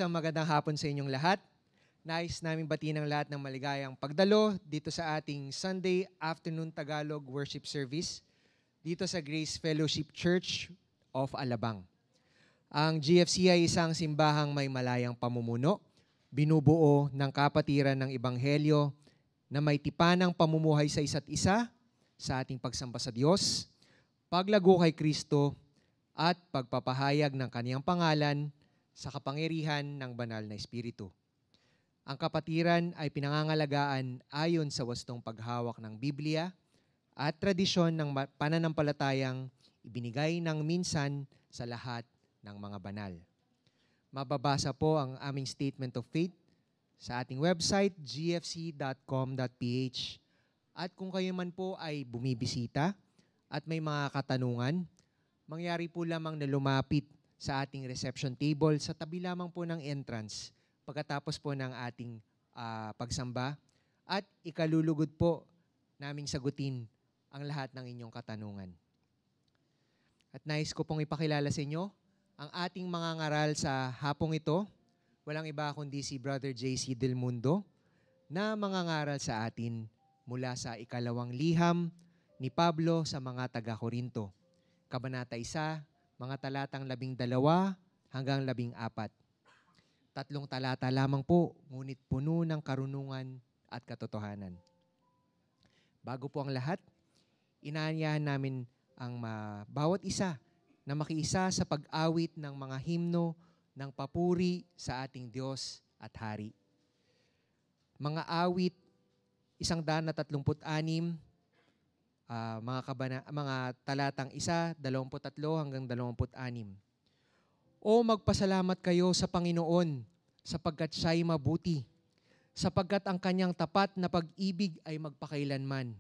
Isang magandang hapon sa inyong lahat. Nais namin batiin ang lahat ng maligayang pagdalo dito sa ating Sunday Afternoon Tagalog Worship Service dito sa Grace Fellowship Church of Alabang. Ang GFC ay isang simbahang may malayang pamumuno, binubuo ng kapatiran ng Ebanghelyo na may tipanang pamumuhay sa isa't isa, sa ating pagsamba sa Diyos, paglago kay Kristo, at pagpapahayag ng kaniyang pangalan sa kapangyarihan ng banal na Espiritu. Ang kapatiran ay pinangangalagaan ayon sa wastong paghawak ng Biblia at tradisyon ng pananampalatayang ibinigay ng minsan sa lahat ng mga banal. Mababasa po ang aming statement of faith sa ating website, gfc.com.ph. At kung kayo man po ay bumibisita at may mga katanungan, mangyari po lamang na lumapit sa ating reception table sa tabi lamang po ng entrance pagkatapos po ng ating pagsamba at ikalulugod po naming sagutin ang lahat ng inyong katanungan. At nais ko pong ipakilala sa inyo ang ating mga ngaral sa hapong ito. Walang iba kundi si Brother J.C. Del Mundo na mga ngaral sa atin mula sa ikalawang liham ni Pablo sa mga taga-Korinto. Kabanata 1, mga talatang 12 hanggang 14. 3 talata lamang po, ngunit puno ng karunungan at katotohanan. Bago po ang lahat, inaanyahan namin ang bawat isa na makiisa sa pag-awit ng mga himno ng papuri sa ating Diyos at Hari. Mga awit, 136, mga talatang 1, 23 hanggang 26. O magpasalamat kayo sa Panginoon sapagkat siya'y mabuti, sapagkat ang kanyang tapat na pag-ibig ay magpakailanman.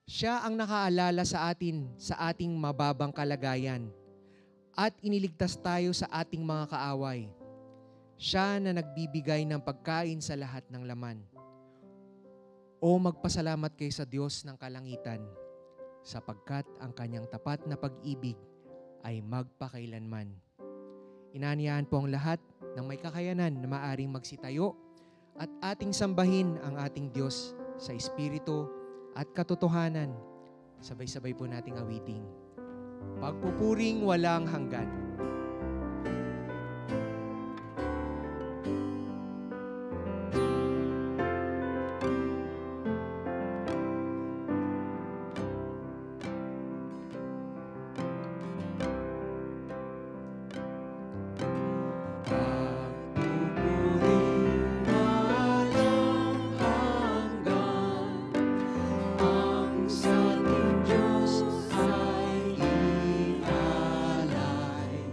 Siya ang nakaalala sa atin sa ating mababang kalagayan at iniligtas tayo sa ating mga kaaway. Siya na nagbibigay ng pagkain sa lahat ng laman. O magpasalamat kayo sa Diyos ng kalangitan, sapagkat ang kanyang tapat na pag-ibig ay magpakailanman. Inaanyahan po ang lahat ng may kakayanan na maaring magsitayo at ating sambahin ang ating Diyos sa Espiritu at katotohanan. Sabay-sabay po nating awiting pagpupuring walang hanggan. Ay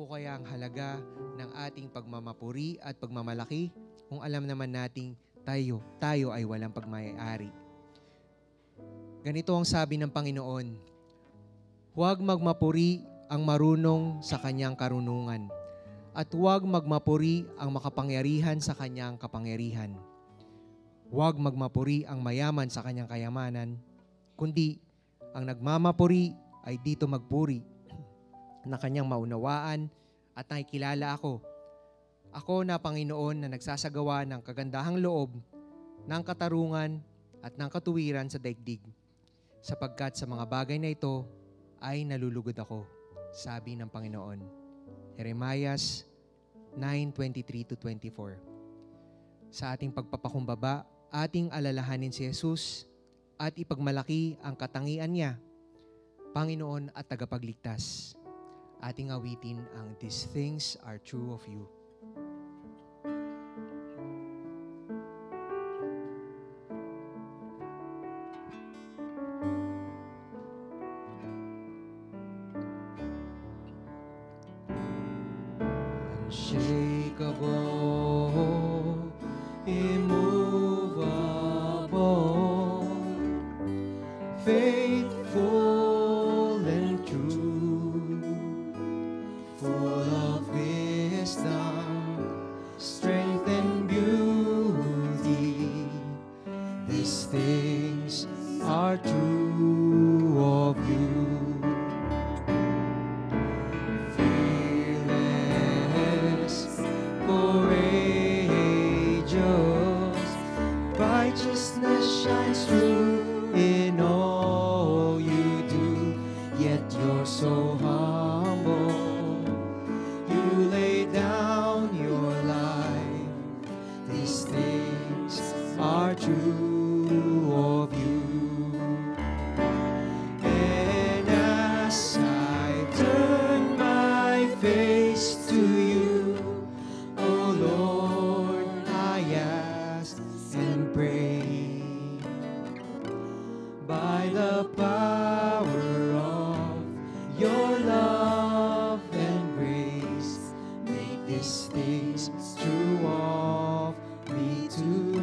po kaya ang halaga ng ating pagmamapuri at pagmamalaki kung alam naman nating tayo ay walang pagmayari? Ganito ang sabi ng Panginoon, huwag magmapuri ang marunong sa kanyang karunungan, at huwag magmapuri ang makapangyarihan sa kanyang kapangyarihan. Huwag magmapuri ang mayaman sa kanyang kayamanan, kundi ang nagmamapuri ay dito magpuri na kanyang maunawaan at nakikilala ako. Ako na Panginoon na nagsasagawa ng kagandahang loob, ng katarungan at ng katuwiran sa daigdig. Sapagkat sa mga bagay na ito ay nalulugod ako, sabi ng Panginoon. Jeremiah 9:23-24. Sa ating pagpapakumbaba, ating alalahanin si Jesus at ipagmalaki ang katangian niya, Panginoon at tagapagligtas. Ating awitin ang "These Things Are True of You." Unshakable, immovable, faithful and true, full of wisdom, strength and beauty. These things are true of you. Righteousness shines through in all you do, yet you're so humble. You lay down your life. These things are true of you. And as I turn my face to you, oh Lord, I ask and pray, by the power of your love and grace, make these things true of me too.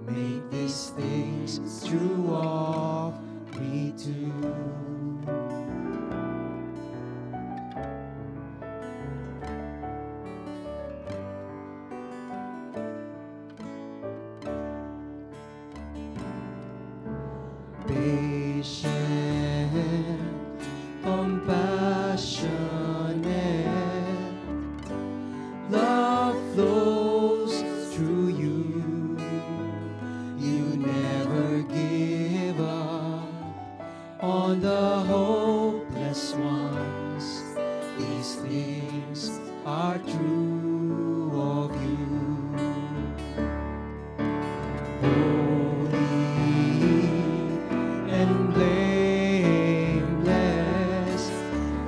Make these things true of me too. Patient, compassionate, love flows through you. You never give up on the hopeless ones. These things are true of you. And blameless,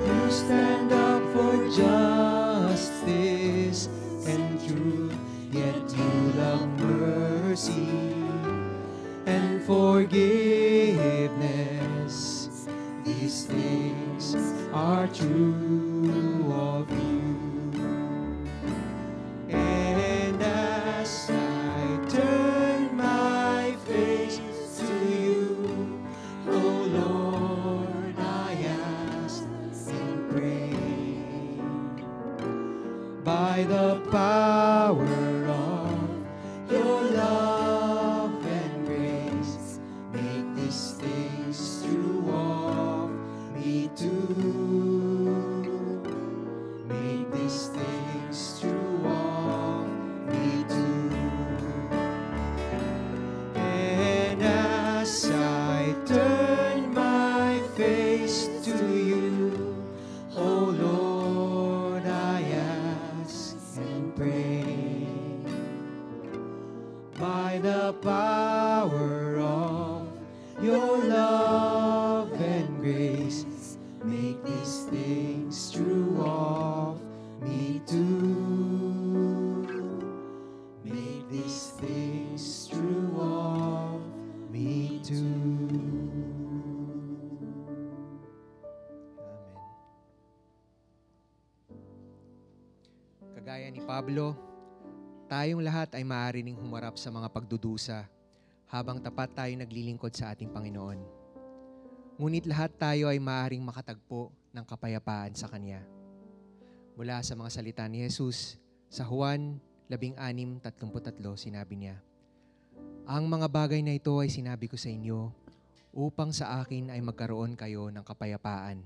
you stand up for justice and truth, yet you love mercy and forgiveness. These things are true of you. And as I turn my face to you, oh Lord, I ask and pray, by the power of your love and grace, make these things true of me too. Make these things true of me too. And as I turn my face to you, oh Lord, I ask and pray, by the power of your love and grace, make these things true of me too. Make these things true of me too. Amen. Pablo, tayong lahat ay maaari ring humarap sa mga pagdudusa habang tapat tayo naglilingkod sa ating Panginoon. Ngunit lahat tayo ay maaaring makatagpo ng kapayapaan sa Kanya. Mula sa mga salita ni Jesus, sa Juan 16:33, sinabi niya, "Ang mga bagay na ito ay sinabi ko sa inyo upang sa akin ay magkaroon kayo ng kapayapaan.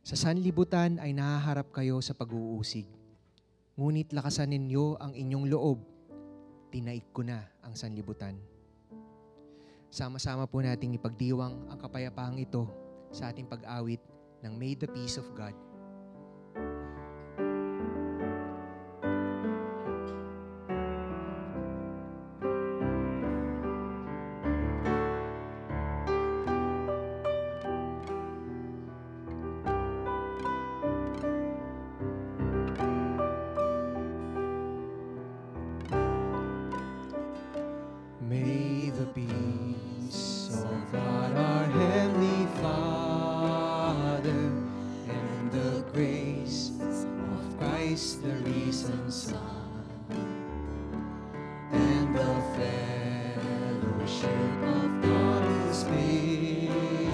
Sa sanlibutan ay nahaharap kayo sa pag-uusig. Ngunit lakasan ninyo ang inyong loob. Tinaik ko na ang sanlibutan." Sama-sama po nating ipagdiwang ang kapayapaang ito sa ating pag-awit ng May the Peace of God. May the peace of God our Heavenly Father and the grace of Christ the risen Son and the fellowship of God the Spirit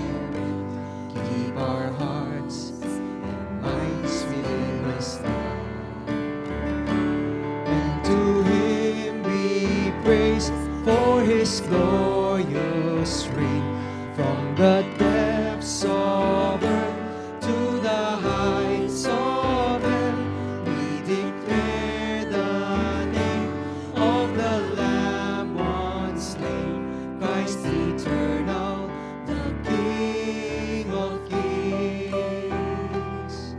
keep our hearts and minds filled with love. And to Him be praise for His glorious reign, from the depths of earth to the heights of heaven, we declare the name of the Lamb once slain, Christ eternal, the King of kings.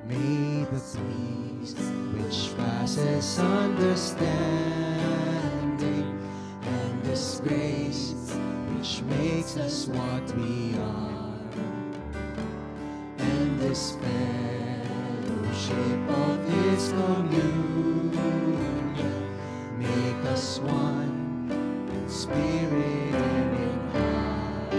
May the peace which passes understanding and this grace which makes us what we are and this fellowship of His communion make us one in spirit and in heart.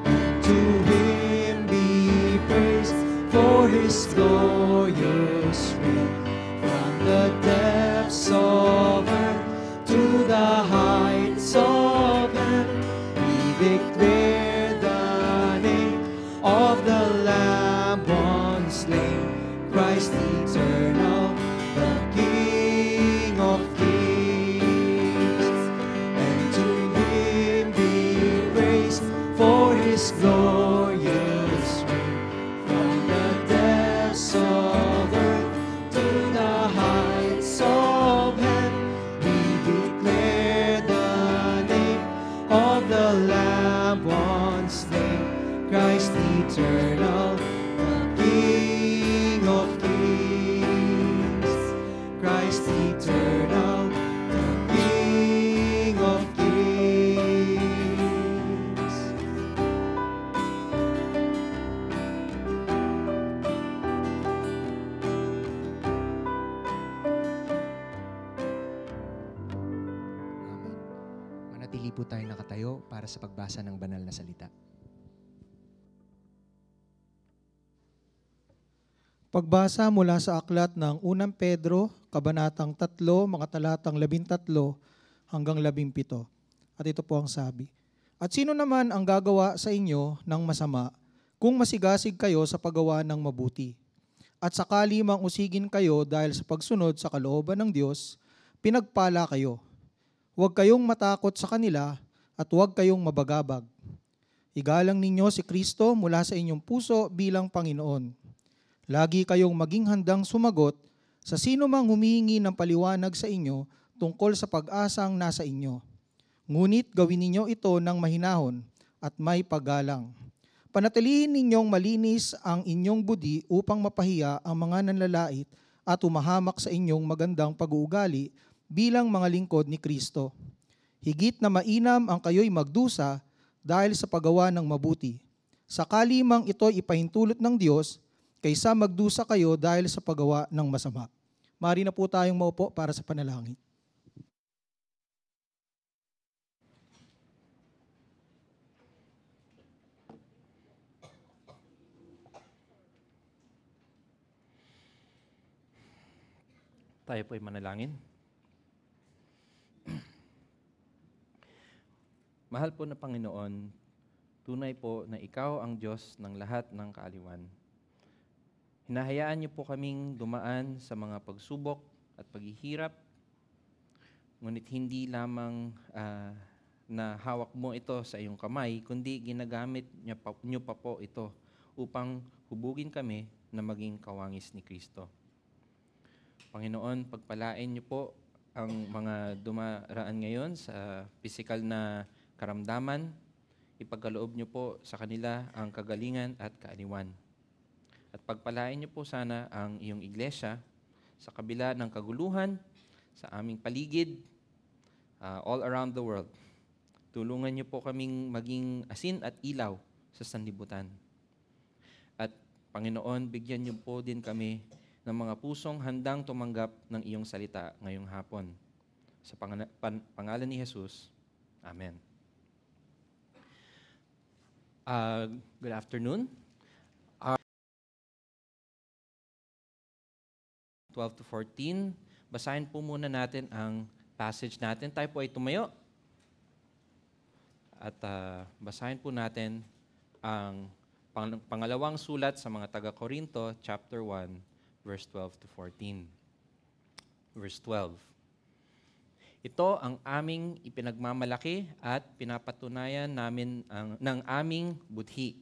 And to Him be praised for His glorious reign, from the depths of earth to the heights of heaven, we declare the name of the Lamb once slain, Christ eternal, the King of kings. And to Him be praised for His glorious reign, from the depths of earth to the heights of heaven, we declare the name of the Lamb once slain, Christ eternal, the King of kings. Christ eternal, the King of kings. Amen. Manatili po tayo nakatayo para sa pagbasa ng banal na salita. Pagbasa mula sa aklat ng 1 Pedro, kabanatang 3, mga talatang 13 hanggang 17. At ito po ang sabi. At sino naman ang gagawa sa inyo ng masama kung masigasig kayo sa paggawa ng mabuti? At sakali mang usigin kayo dahil sa pagsunod sa kalooban ng Diyos, pinagpala kayo. Huwag kayong matakot sa kanila at huwag kayong mabagabag. Igalang ninyo si Kristo mula sa inyong puso bilang Panginoon. Lagi kayong maging handang sumagot sa sino mang humihingi ng paliwanag sa inyo tungkol sa pag-asang nasa inyo. Ngunit gawin ninyo ito ng mahinahon at may paggalang. Panatilihin ninyong malinis ang inyong budi upang mapahiya ang mga nanlalait at umahamak sa inyong magandang pag-uugali bilang mga lingkod ni Kristo. Higit na mainam ang kayo'y magdusa dahil sa paggawa ng mabuti. Sakali mang ito'y ipahintulot ng Diyos, kaysa magdusa kayo dahil sa paggawa ng masama. Mari na po tayong maupo para sa panalangin. Tayo po ay manalangin. Mahal po na Panginoon, tunay po na Ikaw ang Diyos ng lahat ng kaaliwan. Hinahayaan niyo po kaming dumaan sa mga pagsubok at paghihirap, ngunit hindi lamang na hawak mo ito sa iyong kamay, kundi ginagamit niyo pa po ito upang hubugin kami na maging kawangis ni Kristo. Panginoon, pagpalain niyo po ang mga dumaraan ngayon sa pisikal na karamdaman, ipagkaloob niyo po sa kanila ang kagalingan at kaaliwan. At pagpalain niyo po sana ang iyong iglesia sa kabila ng kaguluhan sa aming paligid, all around the world. Tulungan niyo po kaming maging asin at ilaw sa sanlibutan. At Panginoon, bigyan niyo po din kami ng mga pusong handang tumanggap ng iyong salita ngayong hapon. Sa pangalan ni Jesus, Amen. Good afternoon. 12 to 14. Basahin po muna natin ang passage natin. Tayo po ay tumayo. At basahin po natin ang pangalawang sulat sa mga taga-Korinto, chapter 1, verse 12 to 14. Verse 12. Ito ang aming ipinagmamalaki at pinapatunayan namin ng aming budhi.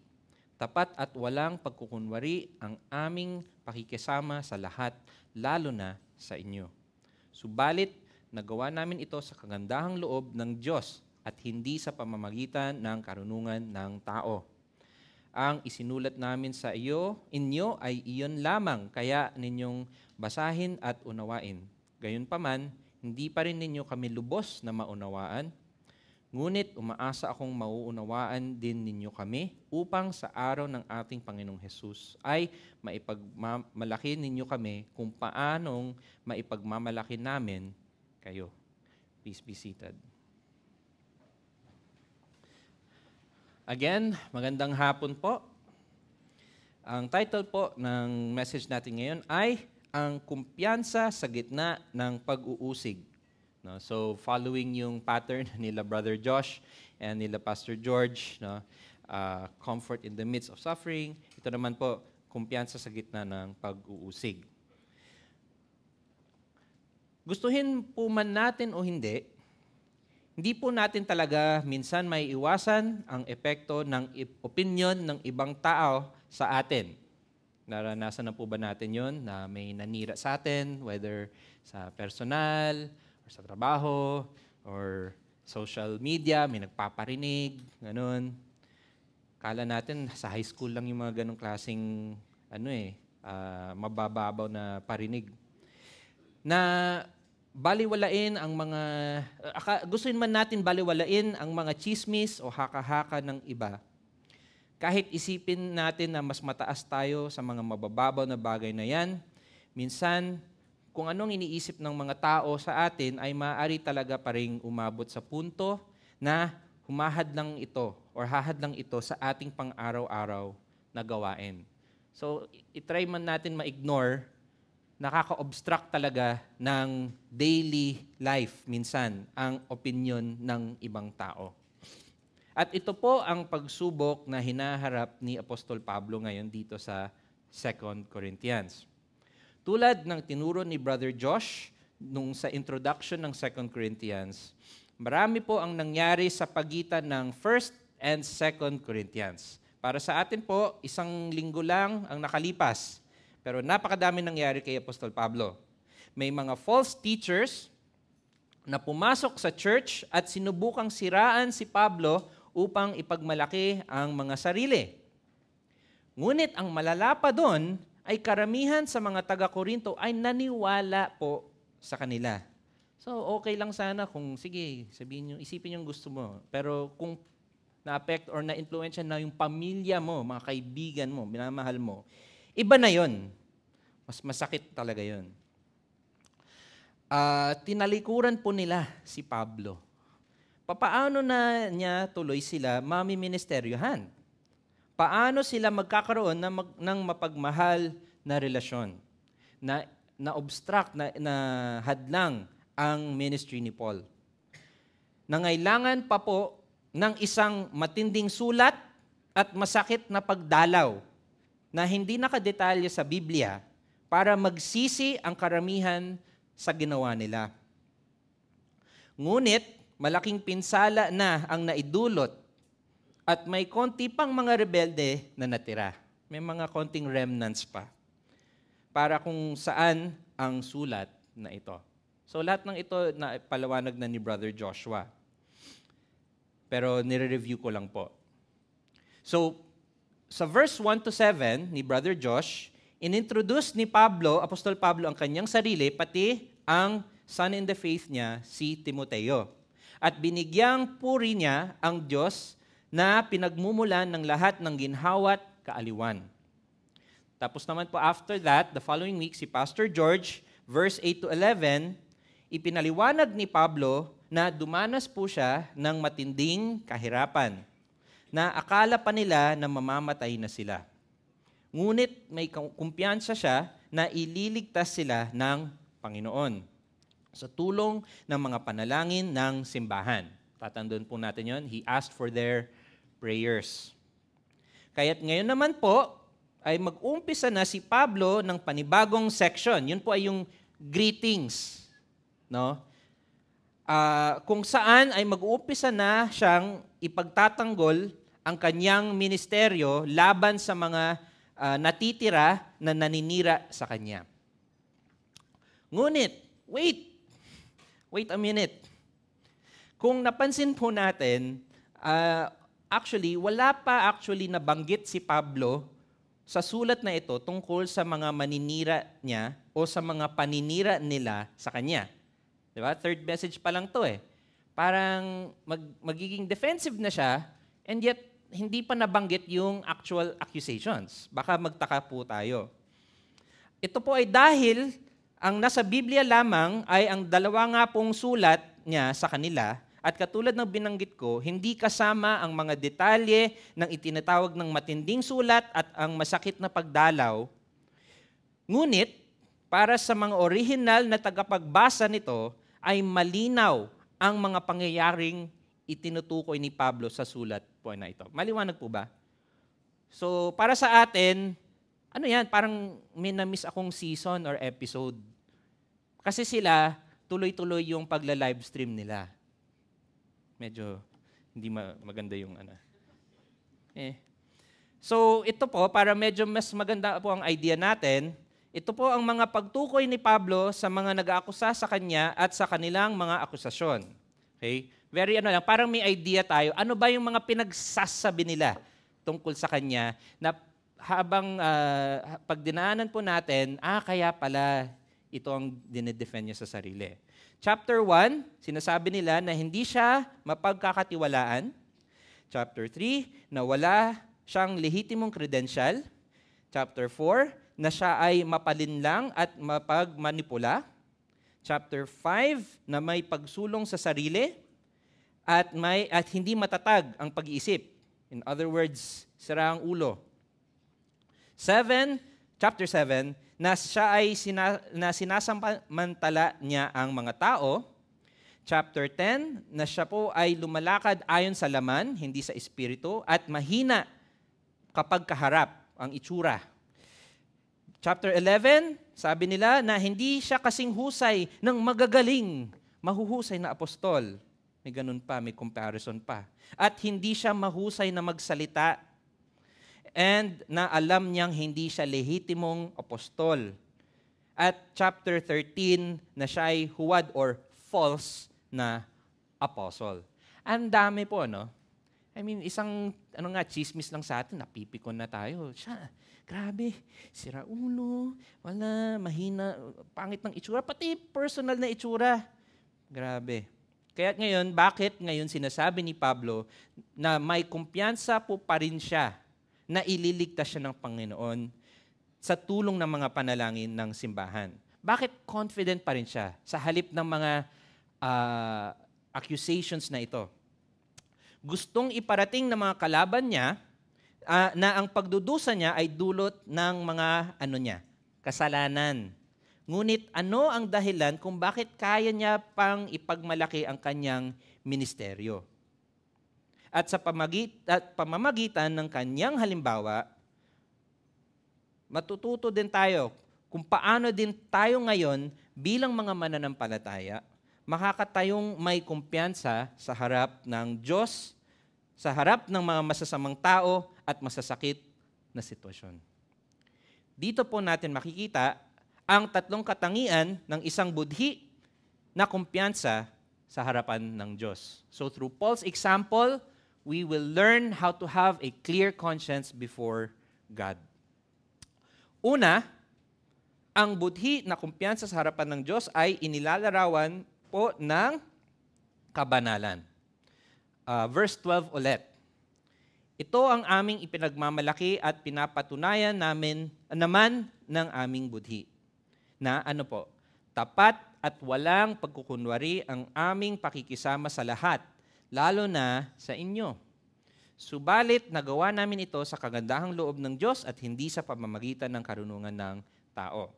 Tapat at walang pagkukunwari ang aming pakikisama sa lahat, lalo na sa inyo. Subalit, nagawa namin ito sa kagandahang loob ng Diyos at hindi sa pamamagitan ng karunungan ng tao. Ang isinulat namin sa inyo ay iyon lamang, kaya ninyong basahin at unawain. Gayunpaman, hindi pa rin ninyo kami lubos na maunawaan, ngunit umaasa akong mauunawaan din ninyo kami upang sa araw ng ating Panginoong Hesus ay maipagmamalaki ninyo kami kung paanong maipagmamalaki namin kayo. Please be seated. Again, magandang hapon po. Ang title po ng message natin ngayon ay Ang Kumpiyansa sa Gitna ng Pag-uusig. No, so following yung pattern nila Brother Josh and nila Pastor George, no, comfort in the midst of suffering, ito naman po, kumpiyansa sa gitna ng pag-uusig. Gustuhin po man natin o hindi po natin talaga minsan may iwasan ang epekto ng opinion ng ibang tao sa atin. Naranasan na po ba natin yon na may nanira sa atin, whether sa personal, sa trabaho, or social media, may nagpaparinig, ganun. Kala natin, sa high school lang yung mga ganung klaseng, mabababaw na parinig. Na baliwalain ang mga, gustuin man natin baliwalain ang mga chismis o haka-haka ng iba. Kahit isipin natin na mas mataas tayo sa mga mabababaw na bagay na yan, minsan, kung anong iniisip ng mga tao sa atin ay maaari talaga pa ring umabot sa punto na humahad lang ito or hahad lang ito sa ating pang-araw-araw na gawain. So, itry man natin ma-ignore, nakaka-obstruct talaga ng daily life minsan ang opinion ng ibang tao. At ito po ang pagsubok na hinaharap ni Apostol Pablo ngayon dito sa 2 Corinthians. Tulad ng tinuro ni Brother Josh nung sa introduction ng 2 Corinthians, marami po ang nangyari sa pagitan ng 1st and 2nd Corinthians. Para sa atin po, isang linggo lang ang nakalipas. Pero napakadami nangyari kay Apostol Pablo. May mga false teachers na pumasok sa church at sinubukang siraan si Pablo upang ipagmalaki ang mga sarili. Ngunit ang malala pa doon ay karamihan sa mga taga-Korinto ay naniwala po sa kanila. So, okay lang sana kung, sige, sabihin nyo, isipin yung gusto mo. Pero kung na-affect or na-influensya na yung pamilya mo, mga kaibigan mo, minamahal mo, iba na yon. Mas masakit talaga yon. Tinalikuran po nila si Pablo. Paano na niya tuloy sila mamiministeryohan? Paano sila magkakaroon ng mapagmahal na relasyon? Na na-obstruct, na hadlang ang ministry ni Paul. Nangailangan pa po ng isang matinding sulat at masakit na pagdalaw na hindi nakadetalye sa Biblia para magsisi ang karamihan sa ginawa nila. Ngunit, malaking pinsala na ang naidulot at may konti pang mga rebelde na natira. May mga konting remnants pa para kung saan ang sulat na ito. So lahat ng ito na palawanag na ni Brother Joshua. Pero nire-review ko lang po. So, sa verse 1 to 7 ni Brother Josh, inintroduce ni Pablo, Apostol Pablo, ang kanyang sarili, pati ang son in the faith niya, si Timoteo. At binigyang puri niya ang Diyos na pinagmumulan ng lahat ng ginhawa at kaaliwan. Tapos naman po after that, the following week, si Pastor George, verse 8 to 11, ipinaliwanag ni Pablo na dumanas po siya ng matinding kahirapan, na akala pa nila na mamamatay na sila. Ngunit may kumpiyansa siya na ililigtas sila ng Panginoon sa tulong ng mga panalangin ng simbahan. Tatandaan po natin yon. He asked for their prayers. Kaya't ngayon naman po, ay mag-umpisa na si Pablo ng panibagong section. Yun po ay yung greetings. No? Kung saan ay mag-uumpisa na siyang ipagtatanggol ang kanyang ministeryo laban sa mga natitira na naninira sa kanya. Ngunit, wait a minute. Kung napansin po natin, actually, wala pa nabanggit si Pablo sa sulat na ito tungkol sa mga maninira niya o sa mga paninira nila sa kanya. Diba? Third message pa lang to eh. Parang magiging defensive na siya and yet hindi pa nabanggit yung actual accusations. Baka magtaka po tayo. Ito po ay dahil ang nasa Biblia lamang ay ang dalawa nga pong sulat niya sa kanila at katulad ng binanggit ko, hindi kasama ang mga detalye ng itinatawag ng matinding sulat at ang masakit na pagdalaw. Ngunit, para sa mga orihinal na tagapagbasa nito, ay malinaw ang mga pangyayaring itinutukoy ni Pablo sa sulat po na ito. Maliwanag po ba? So, para sa atin, ano yan, parang may na-miss akong season or episode. Kasi sila, tuloy-tuloy yung pagla-livestream nila. Medyo hindi maganda yung ano. So ito po, para medyo mas maganda po ang idea natin, ito po ang mga pagtukoy ni Pablo sa mga nag-aakusa sa kanya at sa kanilang mga akusasyon. Okay? Very lang, parang may idea tayo. Ano ba yung mga pinagsasabi nila tungkol sa kanya na habang pagdinaanan po natin, kaya pala ito ang dinedefend niya sa sarili. Chapter 1, sinasabi nila na hindi siya mapagkakatiwalaan. Chapter 3, na wala siyang lehitimong credential. Chapter 4, na siya ay mapalinlang at mapagmanipula. Chapter 5, na may pagsulong sa sarili at hindi matatag ang pag-iisip. In other words, sira ang ulo. Chapter 7, na siya ay sinasamantala niya ang mga tao. Chapter 10, na siya po ay lumalakad ayon sa laman, hindi sa espiritu, at mahina kapag kaharap ang itsura. Chapter 11, sabi nila na hindi siya kasing husay ng magagaling, mahuhusay na apostol. May ganun pa, may comparison pa. At hindi siya mahusay na magsalita. And na alam niyang hindi siya lehitimong apostol. At chapter 13, na siya ay huwad or false na apostle. Ang dami po, no? I mean, isang, chismis lang sa atin, napipikon na tayo. Siya, grabe, sira ulo, wala, mahina, pangit ng itsura, pati personal na itsura. Grabe. Kaya ngayon, bakit ngayon sinasabi ni Pablo na may kumpiyansa po pa rin siya na ililigtas siya ng Panginoon sa tulong ng mga panalangin ng simbahan? Bakit confident pa rin siya sa halip ng mga accusations na ito? Gustong iparating ng mga kalaban niya na ang pagdudusa niya ay dulot ng mga kasalanan. Ngunit ano ang dahilan kung bakit kaya niya pang ipagmalaki ang kanyang ministeryo? At sa pamamagitan ng kanyang halimbawa, matututo din tayo kung paano din tayo ngayon bilang mga mananampalataya, makakatayong may kumpiyansa sa harap ng Diyos, sa harap ng mga masasamang tao at masasakit na sitwasyon. Dito po natin makikita ang tatlong katangian ng isang budhi na kumpiyansa sa harapan ng Diyos. So through Paul's example, we will learn how to have a clear conscience before God. Una, ang budhi na kumpiyansa sa harapan ng Diyos ay inilalarawan po ng kabanalan. Verse 12 ulit. Ito ang aming ipinagmamalaki at pinapatunayan naman ng aming budhi. Na ano po, tapat at walang pagkukunwari ang aming pakikisama sa lahat, lalo na sa inyo. Subalit, nagawa namin ito sa kagandahang loob ng Diyos at hindi sa pamamagitan ng karunungan ng tao.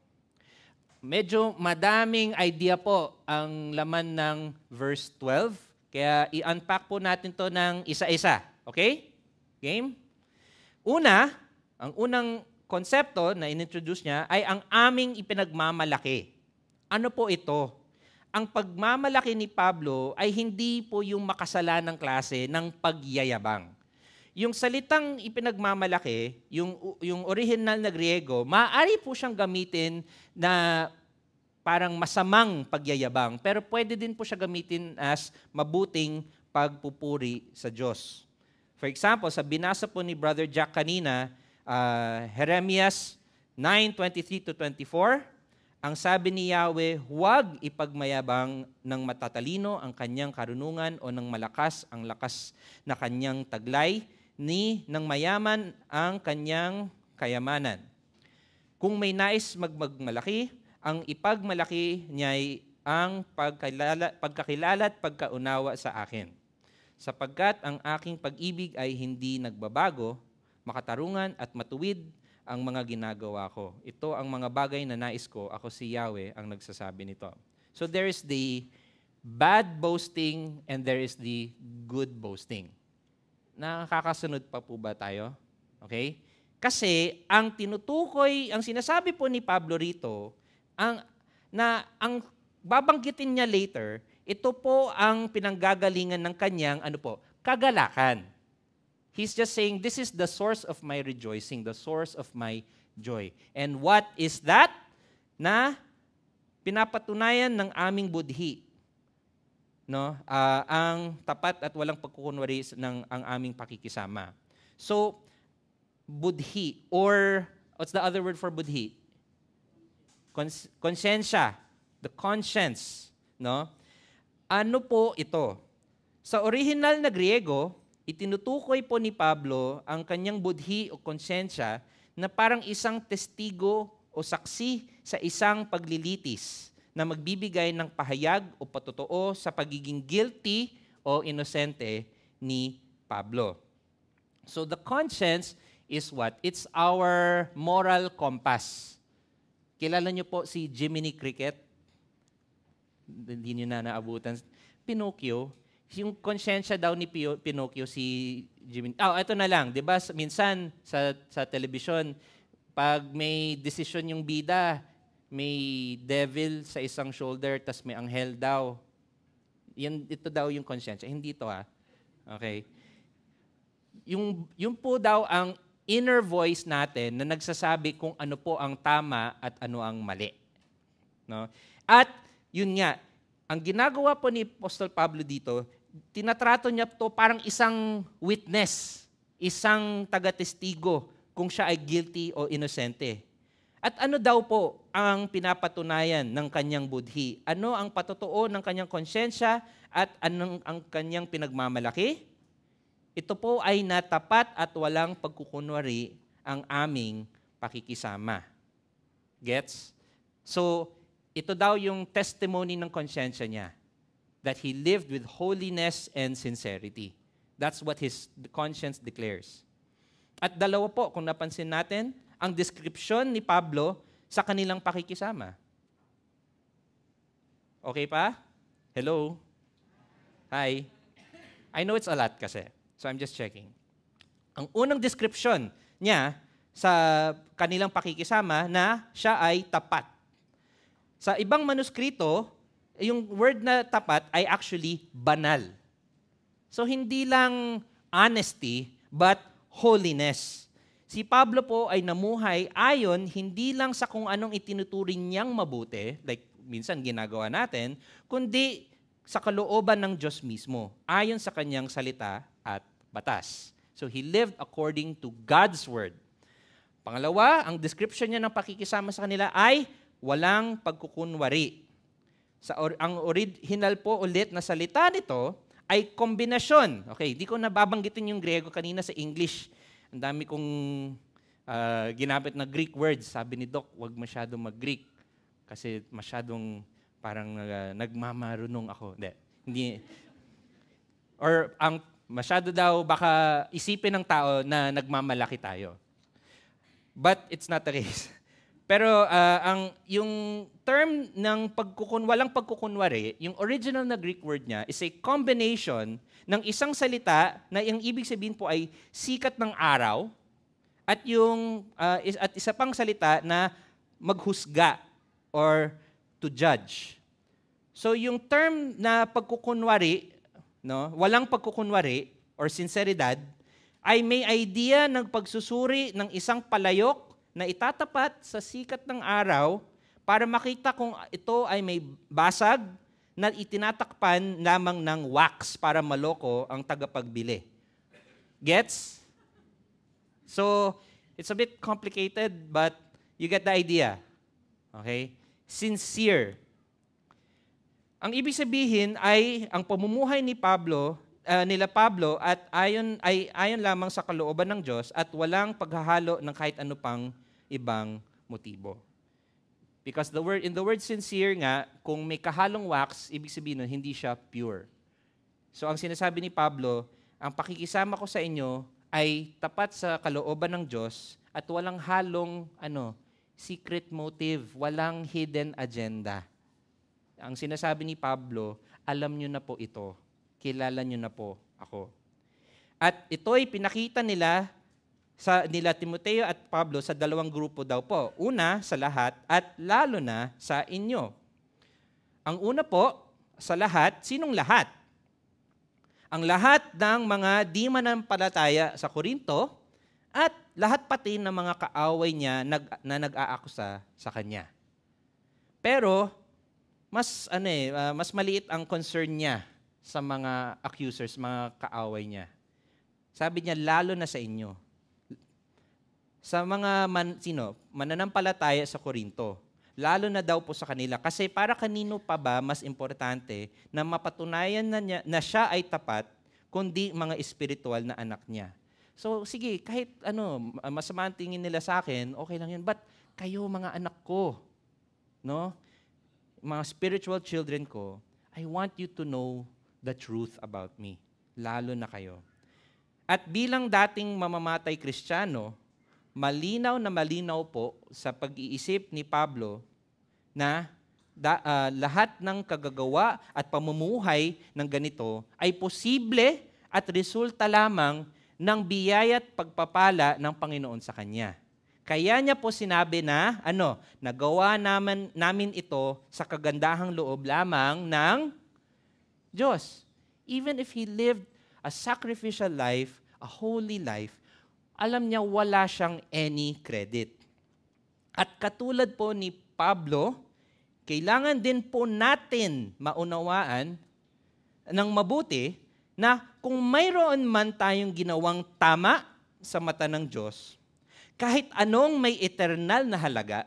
Medyo madaming idea po ang laman ng verse 12, kaya i-unpack po natin to ng isa-isa. Okay? Game? Ang unang konsepto na inintroduce niya ay ang aming ipinagmamalaki. Ano po ito? Ang pagmamalaki ni Pablo ay hindi po yung makasalanang klase ng pagyayabang. Yung salitang ipinagmamalaki, yung original na Griego, maaari po siyang gamitin na parang masamang pagyayabang, pero pwede din po siya gamitin as mabuting pagpupuri sa Diyos. For example, sa binasa po ni Brother Jack kanina, Jeremias 9:23-24, ang sabi ni Yahweh, huwag ipagmayabang ng matatalino ang kanyang karunungan o ng malakas ang lakas na kanyang taglay, ni ng mayaman ang kanyang kayamanan. Kung may nais magmalaki, ang ipagmalaki niya ay ang pagkakilala at pagkaunawa sa akin. Sapagkat ang aking pag-ibig ay hindi nagbabago, makatarungan at matuwid ang mga ginagawa ko. Ito ang mga bagay na nais ko, ako si Yahweh ang nagsasabi nito. So there is the bad boasting and there is the good boasting. Nakakasunod pa po ba tayo? Okay? Kasi ang sinasabi po ni Pablo rito, ang babanggitin niya later, ito po ang pinanggagalingan ng kanyang kagalakan. He's just saying, this is the source of my rejoicing, the source of my joy. And what is that? Na pinapatunayan ng aming budhi. No? Ang tapat at walang pagkukunwari ng ang aming pakikisama. So, budhi, or what's the other word for budhi? Konsensya, the conscience. No? Ano po ito? Sa original na Griego, itinutukoy po ni Pablo ang kanyang budhi o konsensya na parang isang testigo o saksi sa isang paglilitis na magbibigay ng pahayag o patotoo sa pagiging guilty o inosente ni Pablo. So the conscience is what? It's our moral compass. Kilala niyo po si Jiminy Cricket? Hindi niyo na naabutan. Pinocchio. Yung konsensya daw ni Pinocchio si Jiminy. Ito na lang, 'di ba? Minsan sa television, pag may desisyon yung bida, may devil sa isang shoulder, tas may anghel daw. Ito daw yung konsensya. Hindi ito Okay. Yung po daw ang inner voice natin na nagsasabi kung ano po ang tama at ano ang mali. No? At yun nga, ang ginagawa po ni Apostol Pablo dito, tinatrato niya to parang isang witness, isang taga-testigo kung siya ay guilty o inosente. At ano daw po ang pinapatunayan ng kanyang budhi? Ano ang patotoo ng kanyang konsyensya at anong ang kanyang pinagmamalaki? Ito po ay natapat at walang pagkukunwari ang aming pakikisama. Gets? So, ito daw yung testimony ng konsyensya niya, that he lived with holiness and sincerity. That's what his conscience declares. At dalawa po, kung napansin natin, ang description ni Pablo sa kanilang pakikisama. Okay pa? Hello? Hi? I know it's a lot kasi. So I'm just checking. Ang unang description niya sa kanilang pakikisama na siya ay tapat. Sa ibang manuskrito, yung word na tapat ay actually banal. So hindi lang honesty, but holiness. Si Pablo po ay namuhay ayon hindi lang sa kung anong itinuturing niyang mabuti, like minsan ginagawa natin, kundi sa kalooban ng Diyos mismo, ayon sa kanyang salita at batas. So he lived according to God's word. Pangalawa, ang description niya ng pakikisama sa kanila ay walang pagkukunwari. Ang original po ulit na salita nito ay kombinasyon. Okay, di ko nababanggitin yung Griego kanina sa English. Ang dami kong ginamit na Greek words. Sabi ni Doc, huwag masyadong mag-Greek kasi masyadong parang nagmamarunong ako. Hindi. Or ang masyado daw baka isipin ng tao na nagmamalaki tayo. But it's not the case. Pero yung term ng walang pagkukunwari, yung original na Greek word niya is a combination ng isang salita na yung ibig sabihin po ay sikat ng araw at at isa pang salita na maghusga or to judge. So yung term na pagkukunwari, no, walang pagkukunwari or sinseridad ay may idea ng pagsusuri ng isang palayok na itatapat sa sikat ng araw para makita kung ito ay may basag na itinatakpan lamang ng wax para maloko ang tagapagbili. Gets? So, it's a bit complicated, but you get the idea. Okay? Sincere. Ang ibig sabihin ay ang pamumuhay nila Pablo at ayon lamang sa kalooban ng Diyos at walang paghahalo ng kahit ano pang ibang motibo. Because in the word sincere nga, kung may kahalong wax, ibig sabihin nun, hindi siya pure. So ang sinasabi ni Pablo, ang pakikisama ko sa inyo ay tapat sa kalooban ng Diyos at walang halong secret motive, walang hidden agenda. Ang sinasabi ni Pablo, alam nyo na po ito. Kilala nyo na po ako. At ito'y pinakita nila Timoteo at Pablo sa dalawang grupo daw po. Una, sa lahat at lalo na sa inyo. Ang una po, sa lahat, sinong lahat? Ang lahat ng mga di manampalataya sa Korinto at lahat pati ng mga kaaway niya na nag-aakusa sa kanya. Pero, mas maliit ang concern niya sa mga accusers, mga kaaway niya. Sabi niya, lalo na sa inyo. Sa mga mananampalataya sa Korinto, lalo na daw po sa kanila. Kasi para kanino pa ba mas importante na mapatunayan na siya ay tapat, kundi mga espiritual na anak niya. So sige, kahit masama ang tingin nila sa akin, okay lang yun. But kayo mga anak ko, no? Mga spiritual children ko, I want you to know the truth about me. Lalo na kayo. At bilang dating mamamatay Kristiyano, malinaw na malinaw po sa pag-iisip ni Pablo na lahat ng kagagawa at pamumuhay ng ganito ay posible at resulta lamang ng biyaya at pagpapala ng Panginoon sa kanya. Kaya niya po sinabi na, nagawa namin ito sa kagandahang loob lamang ng Diyos. Even if he lived a sacrificial life, a holy life, alam niya wala siyang any credit. At katulad po ni Pablo, kailangan din po natin maunawaan ng mabuti na kung mayroon man tayong ginawang tama sa mata ng Diyos, kahit anong may eternal na halaga,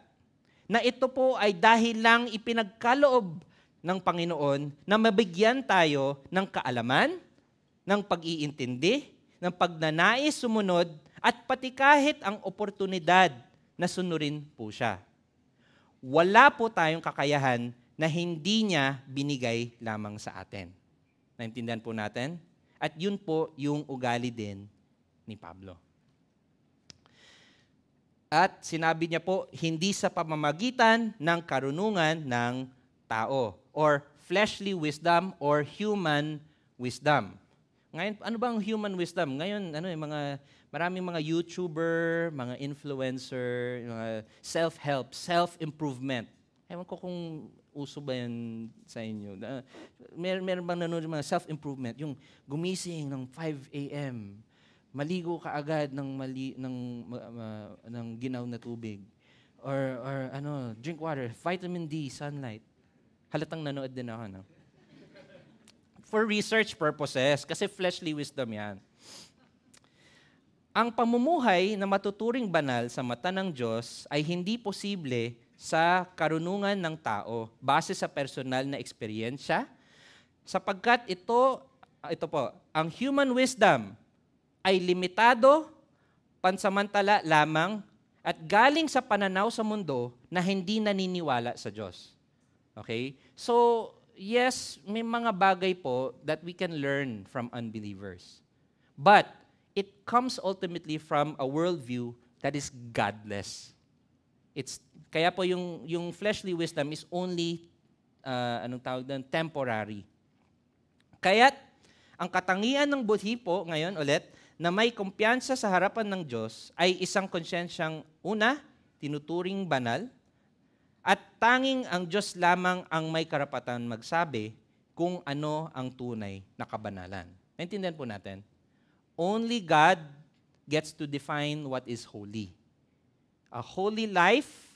na ito po ay dahil lang ipinagkaloob ng Panginoon na mabigyan tayo ng kaalaman, ng pag-iintindi, ng pagnanais sumunod, at pati kahit ang oportunidad na sunurin po siya. Wala po tayong kakayahan na hindi niya binigay lamang sa atin. Naintindihan po natin? At yun po yung ugali din ni Pablo. At sinabi niya po, hindi sa pamamagitan ng karunungan ng tao or fleshly wisdom or human wisdom. Ngayon, ano ba ang human wisdom? Ngayon, maraming mga YouTuber, mga influencer, mga self-help, self-improvement. Ewan ko kung uso ba yan sa inyo. Meron bang nanonood mga self-improvement? Yung gumising ng 5 a.m., maligo ka agad ng ginaw na tubig. Or drink water, vitamin D, sunlight. Halatang nanood din ako, no? For research purposes, kasi fleshly wisdom yan. Ang pamumuhay na matuturing banal sa mata ng Diyos ay hindi posible sa karunungan ng tao base sa personal na eksperyensya, sapagkat ito po, ang human wisdom ay limitado, pansamantala lamang, at galing sa pananaw sa mundo na hindi naniniwala sa Diyos. Okay? So, yes, may mga bagay po that we can learn from unbelievers. But, it comes ultimately from a worldview that is godless. Kaya po yung fleshly wisdom is only, temporary. Kaya't, ang katangian ng budhi po, ngayon ulit, na may kumpiyansa sa harapan ng Diyos ay isang konsyensyang una, tinuturing banal, at tanging ang Diyos lamang ang may karapatan magsabi kung ano ang tunay na kabanalan. Naintindihan po natin? Only God gets to define what is holy. A holy life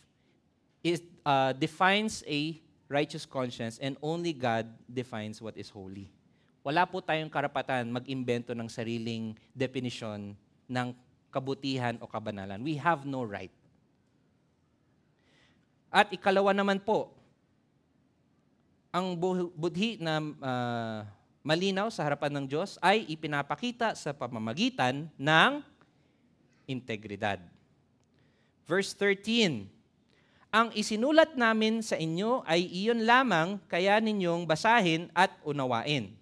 defines a righteous conscience, and only God defines what is holy. Wala po tayong karapatan mag-imbento ng sariling definition ng kabutihan o kabanalan. We have no right. At ikalawa naman po, ang budhi na malinaw sa harapan ng Diyos ay ipinapakita sa pamamagitan ng integridad. Verse 13, ang isinulat namin sa inyo ay iyon lamang, kaya ninyong basahin at unawain.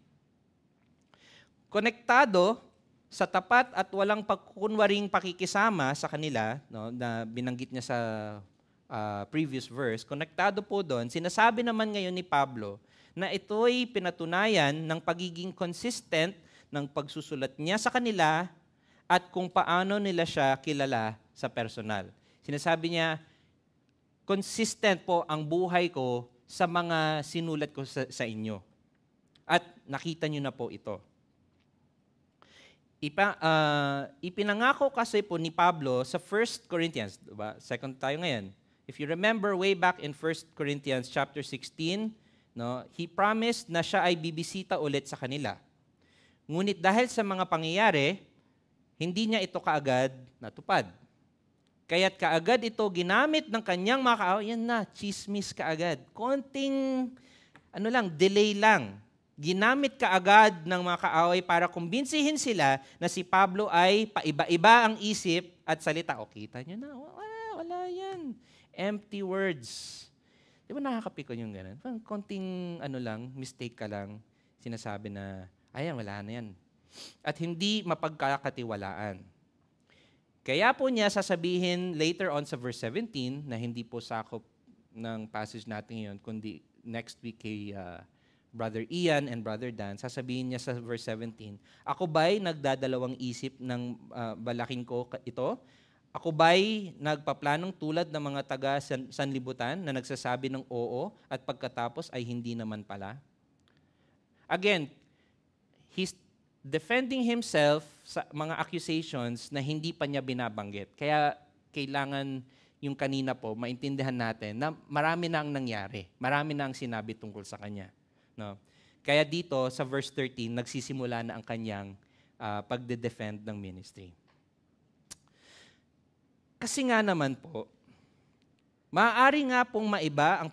Konektado sa tapat at walang pagkukunwaring pakikisama sa kanila, no, na binanggit niya sa previous verse, konektado po doon, sinasabi naman ngayon ni Pablo na ito'y pinatunayan ng pagiging consistent ng pagsusulat niya sa kanila at kung paano nila siya kilala sa personal. Sinasabi niya, consistent po ang buhay ko sa mga sinulat ko sa inyo. At nakita niyo na po ito. Ipinangako kasi po ni Pablo sa 1 Corinthians, diba? Second tayo ngayon. If you remember way back in 1 Corinthians chapter 16, no, he promised na siya ay bibisita ulit sa kanila. Ngunit dahil sa mga pangyayari, hindi niya ito kaagad natupad. Kaya't kaagad ito ginamit ng kanyang mga kaaway, yan na, chismis kaagad. Konting, delay lang. Ginamit kaagad ng mga kaaway para kumbinsihin sila na si Pablo ay paiba-iba ang isip at salita. O, kita nyo na, wala yan. Empty words. Di ba nakakapikon yung ganun? Konting mistake ka lang, sinasabi na, ayan, wala na yan. At hindi mapagkakatiwalaan. Kaya po niya sasabihin later on sa verse 17, na hindi po sakop ng passage natin yun, kundi next week kay Brother Ian and Brother Dan, sasabihin niya sa verse 17, ako ba'y nagdadalawang isip ng balaking ko ito? Ako ba'y nagpaplanong tulad ng mga taga-sanlibutan na nagsasabi ng oo at pagkatapos ay hindi naman pala? Again, he's defending himself sa mga accusations na hindi pa niya binabanggit. Kaya kailangan yung kanina po, maintindihan natin na marami na ang nangyari. Marami na ang sinabi tungkol sa kanya. No? Kaya dito sa verse 13, nagsisimula na ang kanyang pagde-defend ng ministry. Kasi nga naman po, maaari nga pong maiba ang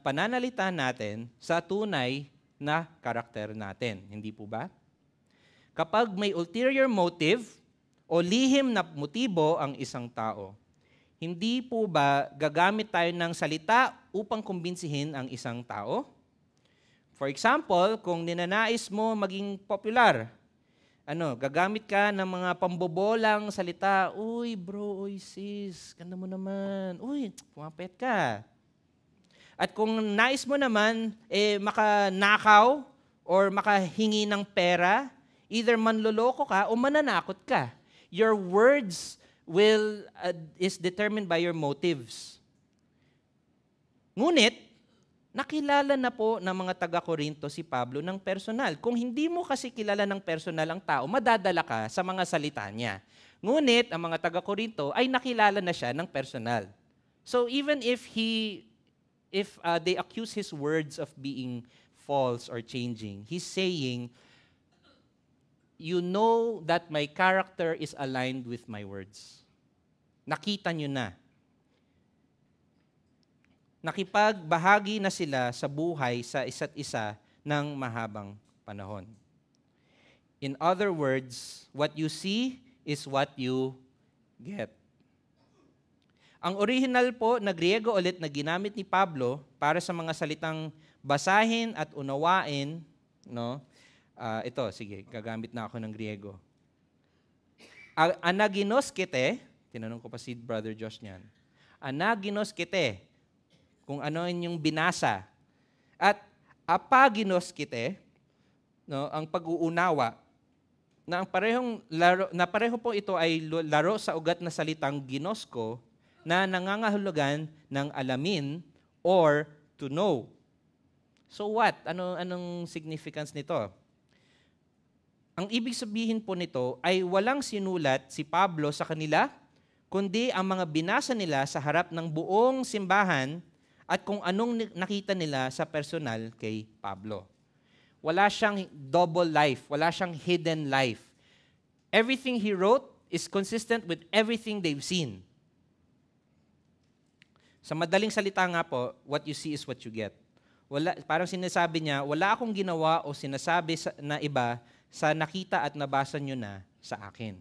pananalita natin sa tunay na karakter natin. Hindi po ba? Kapag may ulterior motive o lihim na motibo ang isang tao, hindi po ba gagamit tayo ng salita upang kumbinsihin ang isang tao? For example, kung ninanais mo maging popular, gagamit ka ng mga pambobolang salita, uy bro, uy sis, ganda mo naman, uy, pumapet ka. At kung nais mo naman makanakaw or makahingi ng pera, either manloloko ka o mananakot ka. Your words is determined by your motives. Ngunit, nakilala na po ng mga taga-Korinto si Pablo ng personal. Kung hindi mo kasi kilala ng personal ang tao, madadala ka sa mga salita niya. Ngunit, ang mga taga-Korinto ay nakilala na siya ng personal. So even if they accuse his words of being false or changing, he's saying, you know that my character is aligned with my words. Nakita nyo na. Nakipagbahagi na sila sa buhay sa isa't isa ng mahabang panahon. In other words, what you see is what you get. Ang original po na Griego ulit na ginamit ni Pablo para sa mga salitang basahin at unawain, no? Ito, sige, gagamit na ako ng Griego. Anaginoskete, tinanong ko pa si Brother Josh niyan. Anaginoskete, kung ano yung binasa. At apaginoskete, no, ang pag-uunawa, na ang pareho po ito ay laro sa ugat na salitang ginosko na nangangahulugan ng alamin or to know. So what? Anong significance nito? Ang ibig sabihin po nito ay walang sinulat si Pablo sa kanila, kundi ang mga binasa nila sa harap ng buong simbahan at kung anong nakita nila sa personal kay Pablo. Wala siyang double life, wala siyang hidden life. Everything he wrote is consistent with everything they've seen. Sa madaling salita nga po, what you see is what you get. Parang sinasabi niya, wala akong ginawa o sinasabi na iba sa nakita at nabasa nyo na sa akin.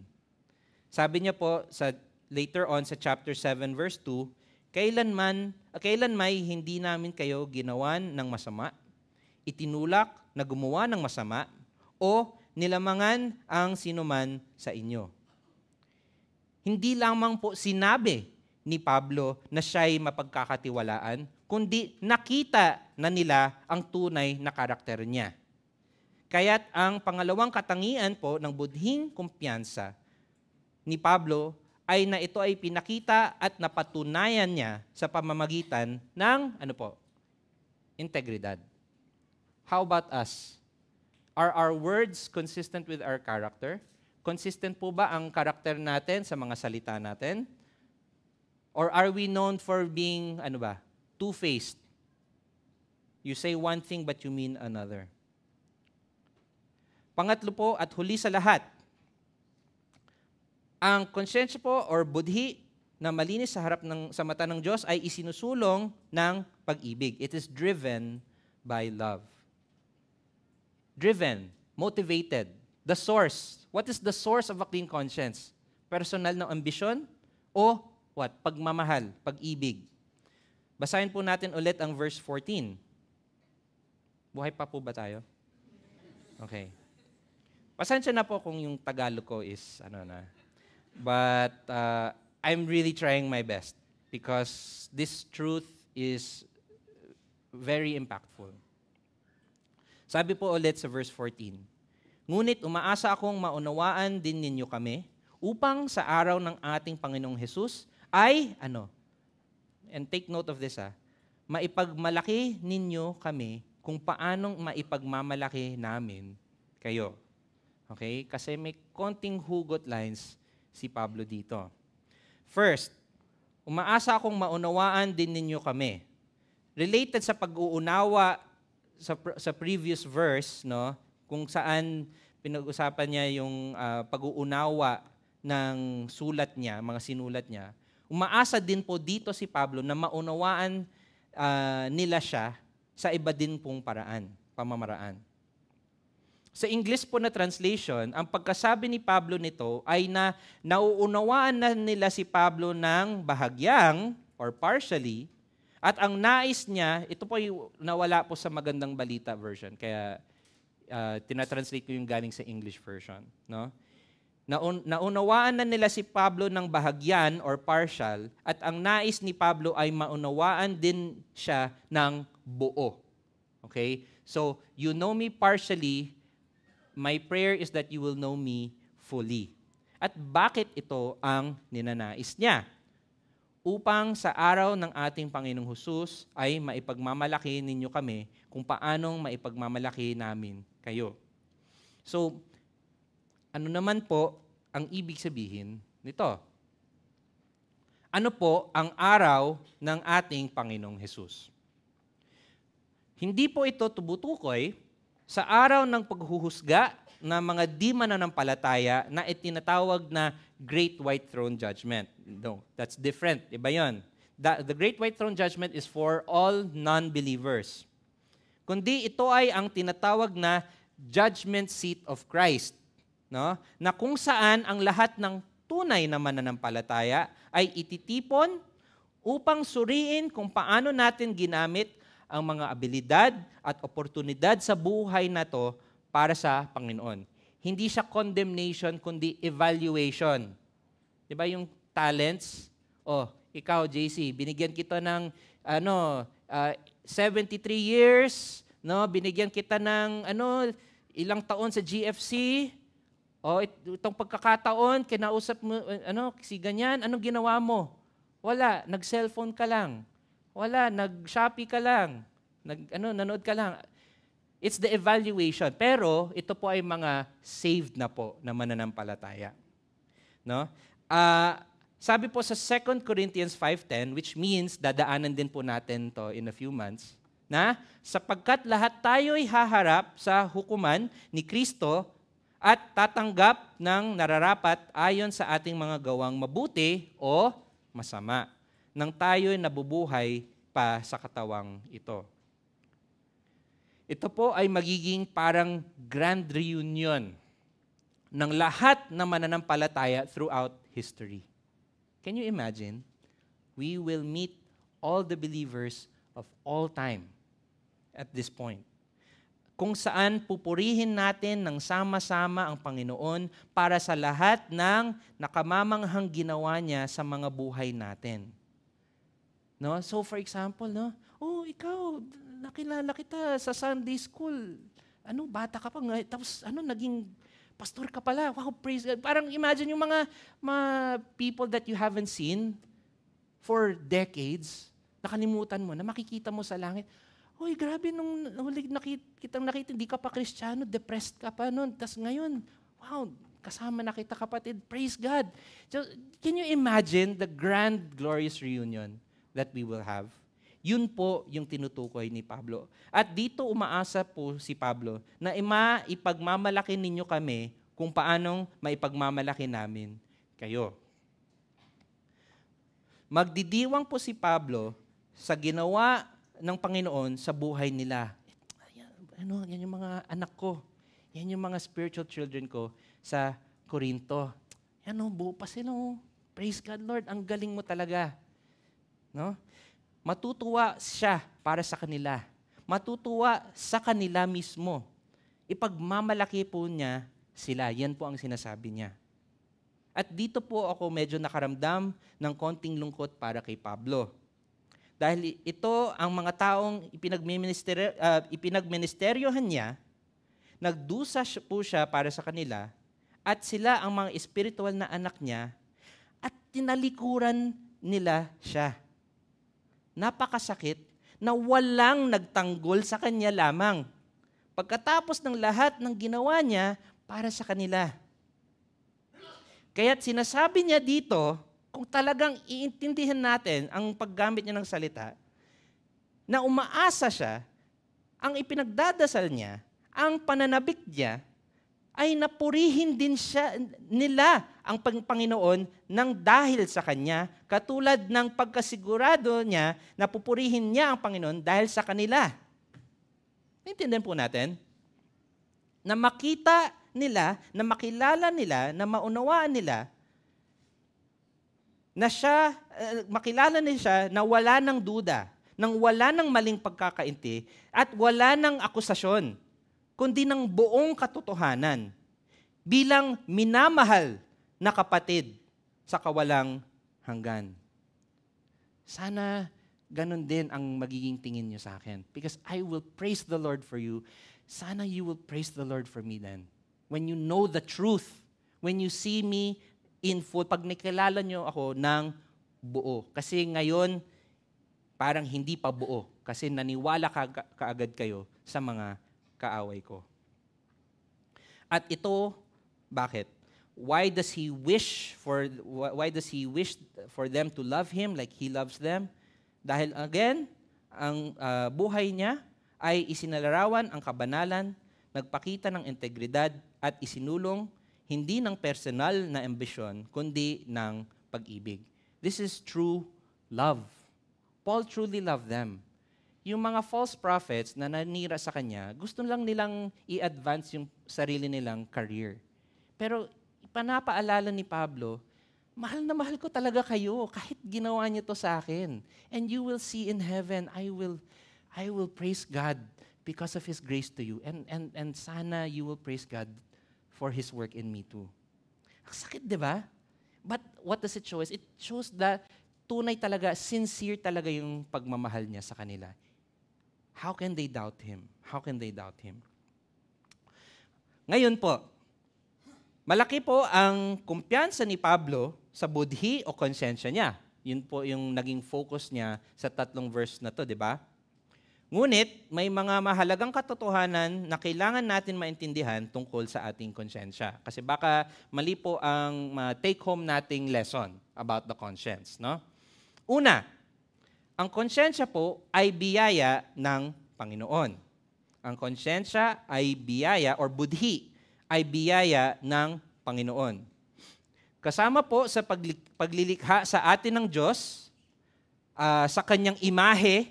Sabi niya po later on sa chapter 7 verse 2, kailan may hindi namin kayo ginawan ng masama, itinulak na gumawa ng masama, o nilamangan ang sinuman sa inyo. Hindi lamang po sinabi ni Pablo na siya'y mapagkakatiwalaan, kundi nakita na nila ang tunay na karakter niya. Kaya't ang pangalawang katangian po ng budhing kumpiyansa ni Pablo ay na ito ay pinakita at napatunayan niya sa pamamagitan ng, integridad. How about us? Are our words consistent with our character? Consistent po ba ang karakter natin sa mga salita natin? Or are we known for being, two-faced? You say one thing but you mean another. Pangatlo po at huli sa lahat, ang konsyensya po or budhi na malinis sa mata ng Diyos ay isinusulong ng pag-ibig. It is driven by love. Driven, motivated. The source. What is the source of a clean conscience? Personal na ambisyon o what? Pagmamahal, pag-ibig. Basahin po natin ulit ang verse 14. Buhay pa po ba tayo? Okay. Pasensya na po kung yung Tagalog ko is But I'm really trying my best because this truth is very impactful. Sabi po ulit sa verse 14, ngunit umaasa akong maunawaan din ninyo kami upang sa araw ng ating Panginoong Hesus ay, and take note of this, maipagmalaki ninyo kami kung paanong maipagmamalaki namin kayo. Okay? Kasi may konting hugot lines si Pablo dito. First, umaasa akong maunawaan din ninyo kami. Related sa pag-uunawa sa previous verse, kung saan pinag-usapan niya yung pag-uunawa ng sulat niya, mga sinulat niya, umaasa din po dito si Pablo na maunawaan nila siya sa iba din pong pamamaraan. Sa English po na translation, ang pagkasabi ni Pablo nito ay na nauunawaan na nila si Pablo ng bahagyang or partially, at ang nais niya, ito po yung nawala po sa Magandang Balita version, kaya tinatranslate ko yung galing sa English version. No? Naunawaan na nila si Pablo ng bahagyan or partial, at ang nais ni Pablo ay maunawaan din siya ng buo. Okay? So, you know me partially, my prayer is that you will know me fully. At bakit ito ang ninanais niya? Upang sa araw ng ating Panginoong Hesus ay maipagmamalaki ninyo kami kung paanong maipagmamalaki namin kayo. So, ano naman po ang ibig sabihin nito? Ano po ang araw ng ating Panginoong Hesus? Hindi po ito tubutukoy sa araw ng paghuhusga ng mga di mananampalataya na itinatawag na Great White Throne Judgment. No, that's different. Iba yun. The Great White Throne Judgment is for all non-believers. Kundi ito ay ang tinatawag na Judgment Seat of Christ. No? Na kung saan ang lahat ng tunay na mananampalataya ay ititipon upang suriin kung paano natin ginamit ang mga abilidad at oportunidad sa buhay na to para sa Panginoon. Hindi siya condemnation, kundi evaluation. Diba yung talents? Oh, ikaw, JC, binigyan kita ng 73 years, no? Binigyan kita ng ilang taon sa GFC. Oh, itong pagkakataon, kinausap mo, si ganyan, anong ginawa mo? Wala, nag-cellphone ka lang. Wala, nag-Shopee ka lang. Nanood ka lang. It's the evaluation. Pero ito po ay mga saved na po na mananampalataya. No? Sabi po sa 2 Corinthians 5:10, which means dadaanan din po natin to in a few months, na sapagkat lahat tayo'y haharap sa hukuman ni Kristo at tatanggap ng nararapat ayon sa ating mga gawang mabuti o masama, nang tayo'y nabubuhay pa sa katawang ito. Ito po ay magiging parang grand reunion ng lahat na mananampalataya throughout history. Can you imagine? We will meet all the believers of all time at this point. Kung saan pupurihin natin ng sama-sama ang Panginoon para sa lahat ng nakamamanghang ginawa niya sa mga buhay natin. No? So for example, ikaw, nakilala kita sa Sunday school. Bata ka pa nga, tapos naging pastor ka pala. Wow, praise God. Parang imagine yung mga people that you haven't seen for decades, nakalimutan mo, na makikita mo sa langit. Hoy, grabe, nung huli nakita, hindi ka pa Kristiyano, depressed ka pa noon. Tapos ngayon, wow, kasama na kita kapatid. Praise God. So, can you imagine the grand, glorious reunion that we will have? Yun po yung tinutukoy ni Pablo. At dito umaasa po si Pablo na maipagmamalaki ninyo kami kung paanong maipagmamalaki namin kayo. Magdidiwang po si Pablo sa ginawa ng Panginoon sa buhay nila. Yan yung mga anak ko. Yan yung mga spiritual children ko sa Corinto. Buo pa sila. Praise God, Lord. Ang galing mo talaga. No? Matutuwa siya para sa kanila. Matutuwa sa kanila mismo. Ipagmamalaki po niya sila. Yan po ang sinasabi niya. At dito po ako medyo nakaramdam ng konting lungkot para kay Pablo. Dahil ito ang mga taong ipinagministeryohan niya, nagdusa po siya para sa kanila, at sila ang mga espiritual na anak niya, at tinalikuran nila siya. Napakasakit na walang nagtanggol sa kanya lamang. Pagkatapos ng lahat ng ginawa niya para sa kanila. Kaya't sinasabi niya dito, kung talagang iintindihan natin ang paggamit niya ng salita, na umaasa siya, ang ipinagdadasal niya, ang pananabik niya, ay napurihin din nila ang Panginoon ng dahil sa Kanya, katulad ng pagkasigurado niya na pupurihin niya ang Panginoon dahil sa kanila. Naintindihan po natin? Na makita nila, na makilala nila, na maunawaan nila, na siya, makilala niya siya na wala ng duda, nang wala ng maling pagkakainti, at wala ng akusasyon, kundi ng buong katotohanan. bilang minamahal na kapatid sa kawalang hanggan. Sana ganun din ang magiging tingin nyo sa akin. Because I will praise the Lord for you. Sana you will praise the Lord for me then. When you know the truth, when you see me in full, pag nakilala nyo ako ng buo. Kasi ngayon, parang hindi pa buo. Kasi naniwala kaagad kayo sa mga kaaway ko. At ito, bakit? Why does he wish for them to love him like he loves them? Dahil again, ang buhay niya ay isinalarawan ang kabanalan, nagpakita ng integridad at isinulong hindi ng personal na ambisyon, kundi ng pag-ibig. This is true love. Paul truly loved them. Yung mga false prophets na nanira sa kanya, gusto lang nilang i-advance yung sarili nilang career. Pero ipanapaalala ni Pablo, mahal na mahal ko talaga kayo kahit ginawa niyo to sa akin. And you will see in heaven, I will praise God because of His grace to you. And sana you will praise God for His work in me too. Ang sakit, di ba? But what does it show us? It shows that tunay talaga, sincere talaga yung pagmamahal niya sa kanila. How can they doubt Him? How can they doubt Him? Ngayon po, malaki po ang kumpiyansa ni Pablo sa budhi o konsensya niya. Yun po yung naging focus niya sa 3 verse na to, di ba? Ngunit, may mga mahalagang katotohanan na kailangan natin maintindihan tungkol sa ating konsensya. Kasi baka mali po ang take-home nating lesson about the conscience. No? Una, ang konsensya po ay biyaya ng Panginoon. Ang konsensya ay biyaya or budhi ay biyaya ng Panginoon. Kasama po sa paglilikha sa atin ng Diyos, sa kanyang imahe,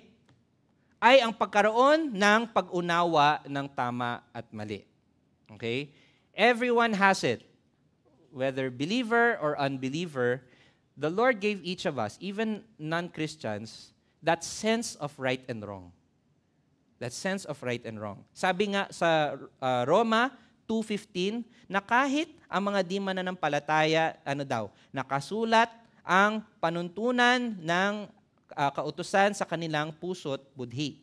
ay ang pagkaroon ng pag-unawa ng tama at mali. Okay? Everyone has it. Whether believer or unbeliever, the Lord gave each of us, even non-Christians, that sense of right and wrong. That sense of right and wrong. Sabi nga sa Roma 2:15, na kahit ang mga di mananampalataya, nakasulat ang panuntunan ng kautusan sa kanilang puso't budhi.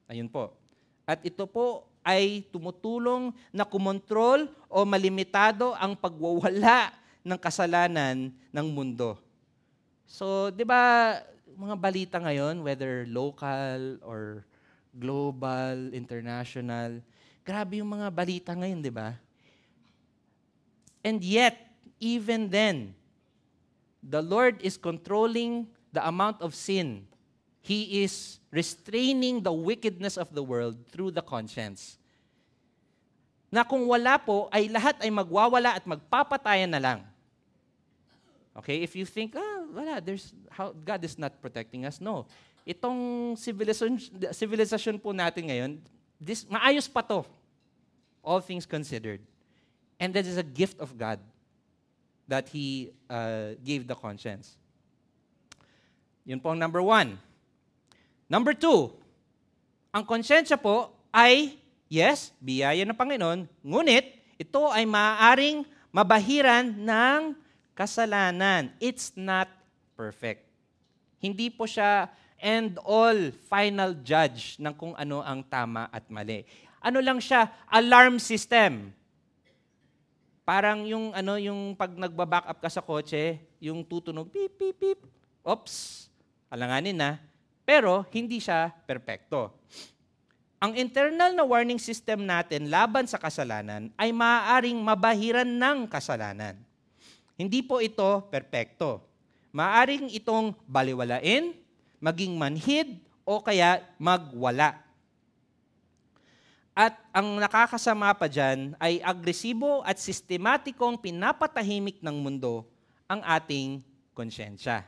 Ayun po. At ito po ay tumutulong na kumontrol o malimitado ang pagwawala ng kasalanan ng mundo. So, di ba, mga balita ngayon, whether local or global, international, grabe yung mga balita ngayon, di ba? And yet, even then, the Lord is controlling the amount of sin. He is restraining the wickedness of the world through the conscience. Na kung wala po, ay lahat ay magwawala at magpapatayan na lang. Okay, if you think, wala, God is not protecting us. No. Itong civilization po natin ngayon, maayos pa to. All things considered. And that is a gift of God that He gave the conscience. Yun po ang number 1. Number 2, ang konsensya po ay, yes, biyaya ng Panginoon, ngunit ito ay maaaring mabahiran ng kasalanan. It's not perfect. Hindi po siya end-all final judge ng kung ano ang tama at mali. Ano lang siya, alarm system. Parang yung pag nagba-back up ka sa kotse, yung tutunog beep beep beep. Oops, alanganin na. Pero hindi siya perpekto. Ang internal na warning system natin laban sa kasalanan ay maaaring mabahiran ng kasalanan. Hindi po ito perpekto. Maaaring itong baliwalain, maging manhid, o kaya magwala. At ang nakakasama pa dyan ay agresibo at sistematikong pinapatahimik ng mundo ang ating konsyensya.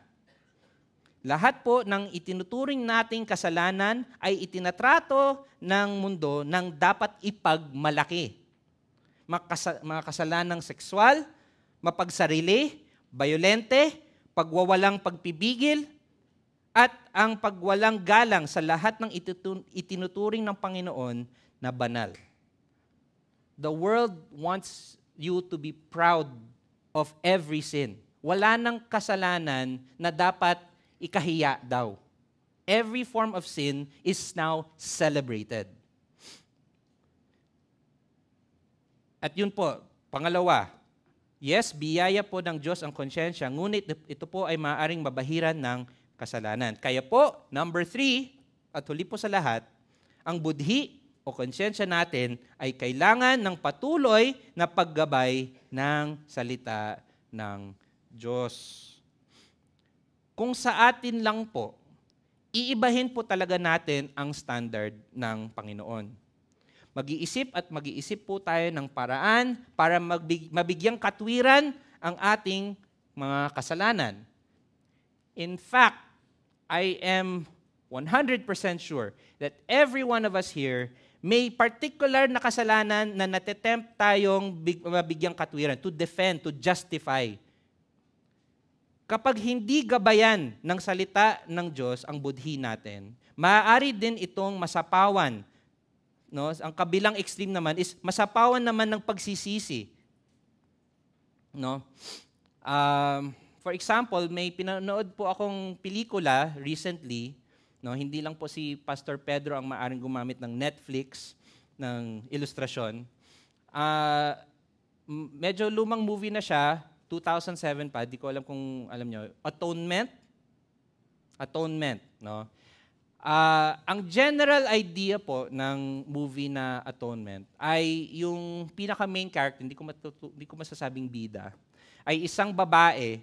Lahat po ng itinuturing nating kasalanan ay itinatrato ng mundo ng dapat ipagmalaki. Mga kasalanang sexual, mapagsarili, bayolente, pagwawalang pagpipigil, at ang pagwalang galang sa lahat ng itinuturing ng Panginoon na banal. The world wants you to be proud of every sin. Wala nang kasalanan na dapat ikahiya daw. Every form of sin is now celebrated. At yun po, pangalawa, yes, biyaya po ng Diyos ang konsyensya, ngunit ito po ay maaaring mabahiran ng kasalanan. Kaya po, number 3, at huli po sa lahat, ang budhi o konsyensya natin ay kailangan ng patuloy na paggabay ng salita ng Diyos. Kung sa atin lang po, iibahin po talaga natin ang standard ng Panginoon. Mag-iisip at mag-iisip po tayo ng paraan para mabigyang katwiran ang ating mga kasalanan. In fact, I am 100% sure that every one of us here may particular na kasalanan na natetempt tayong mabigyang katwiran, to defend, to justify. Kapag hindi gabayan ng salita ng Diyos ang budhi natin, maaari din itong masapawan. No? Ang kabilang extreme naman is masapawan naman ng pagsisisi. No? For example, may pinanood po akong pelikula recently. No? Hindi lang po si Pastor Pedro ang maaaring gumamit ng Netflix, ng ilustrasyon. Medyo lumang movie na siya, 2007 pa, di ko alam kung alam nyo. Atonement. No? Ang general idea po ng movie na Atonement ay yung pinaka-main character, hindi ko masasabing bida, ay isang babae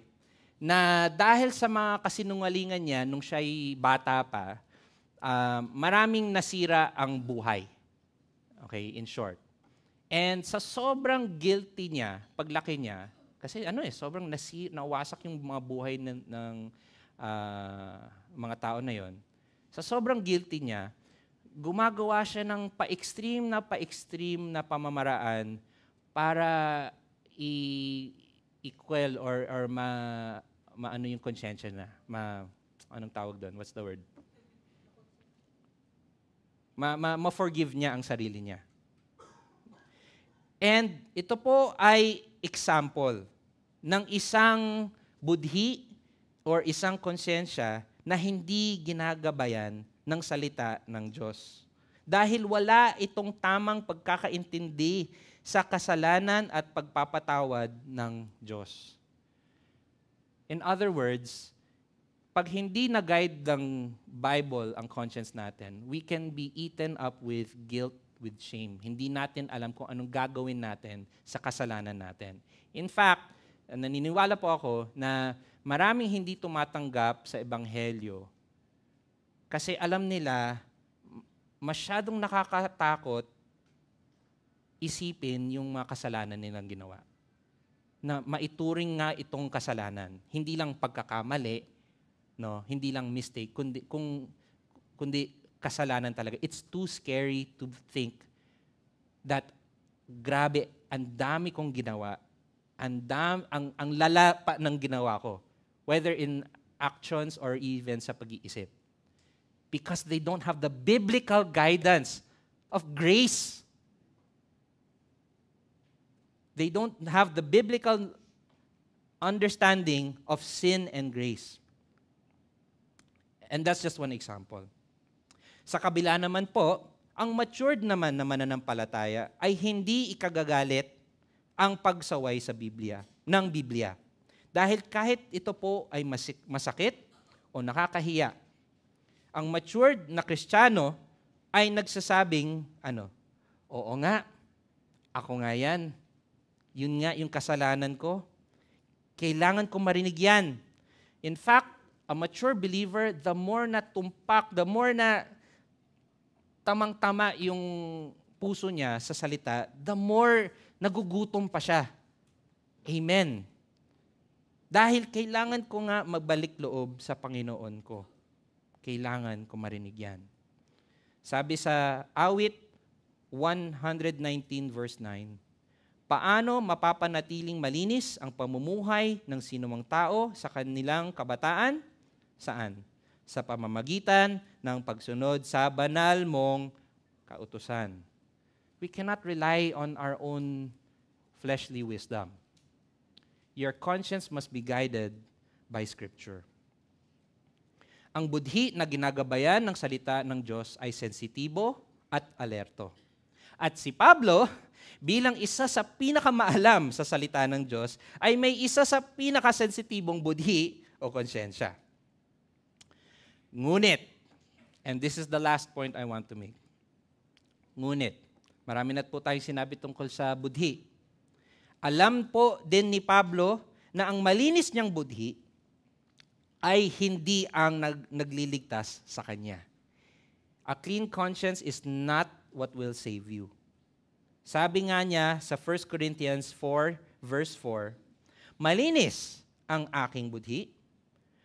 na dahil sa mga kasinungalingan niya nung siya'y bata pa, maraming nasira ang buhay. Okay, in short. And sa sobrang guilty niya, paglaki niya, kasi sobrang nawasak yung mga buhay ng mga tao na yon. Sa sobrang guilty niya, gumagawa siya ng pa-extreme na pamamaraan para i-quell or maano yung konsyensya na. Anong tawag doon? What's the word? Ma-forgive niya ang sarili niya. And ito po ay example ng isang budhi or isang konsyensya na hindi ginagabayan ng salita ng Diyos. Dahil wala itong tamang pagkakaintindi sa kasalanan at pagpapatawad ng Diyos. In other words, pag hindi na-guide ng Bible ang conscience natin, we can be eaten up with guilt, with shame. Hindi natin alam kung anong gagawin natin sa kasalanan natin. In fact, naniniwala po ako na maraming hindi tumatanggap sa Ebanghelyo kasi alam nila masyadong nakakatakot isipin yung mga kasalanan nilang ginawa. Na maituring nga itong kasalanan. Hindi lang pagkakamali, no? Hindi lang mistake, kundi kasalanan talaga. It's too scary to think that grabe, ang dami kong ginawa, ang lala pa ng ginawa ko, whether in actions or even sa pag-iisip. Because they don't have the biblical guidance of grace. They don't have the biblical understanding of sin and grace. And that's just one example. Sa kabila naman po, ang matured naman na mananampalataya ay hindi ikagagalit ang pagsaway sa Biblia, ng Biblia. Dahil kahit ito po ay masakit o nakakahiya, ang matured na Kristiyano ay nagsasabing, oo nga, ako nga yan. Yun nga yung kasalanan ko. Kailangan ko marinig yan. In fact, a mature believer, the more na tumpak, the more na tamang-tama yung puso niya sa salita, the more nagugutom pa siya. Amen. Dahil kailangan ko nga magbalik loob sa Panginoon ko. Kailangan ko marinig yan. Sabi sa awit 119 verse 9, paano mapapanatiling malinis ang pamumuhay ng sinumang tao sa kanilang kabataan? Saan? Sa pamamagitan ng pagsunod sa banal mong kautusan. We cannot rely on our own fleshly wisdom. Your conscience must be guided by Scripture. Ang budhi na ginagabayan ng salita ng Diyos ay sensitibo at alerto. At si Pablo, bilang isa sa pinakamaalam sa salita ng Diyos, ay may isa sa pinakasensitibong budhi o konsyensya. Ngunit, and this is the last point I want to make. Ngunit, marami na po tayong sinabi tungkol sa budhi. Alam po din ni Pablo na ang malinis niyang budhi ay hindi ang nagliligtas sa kanya. A clean conscience is not what will save you. Sabi nga niya sa 1 Corinthians 4, verse 4, malinis ang aking budhi,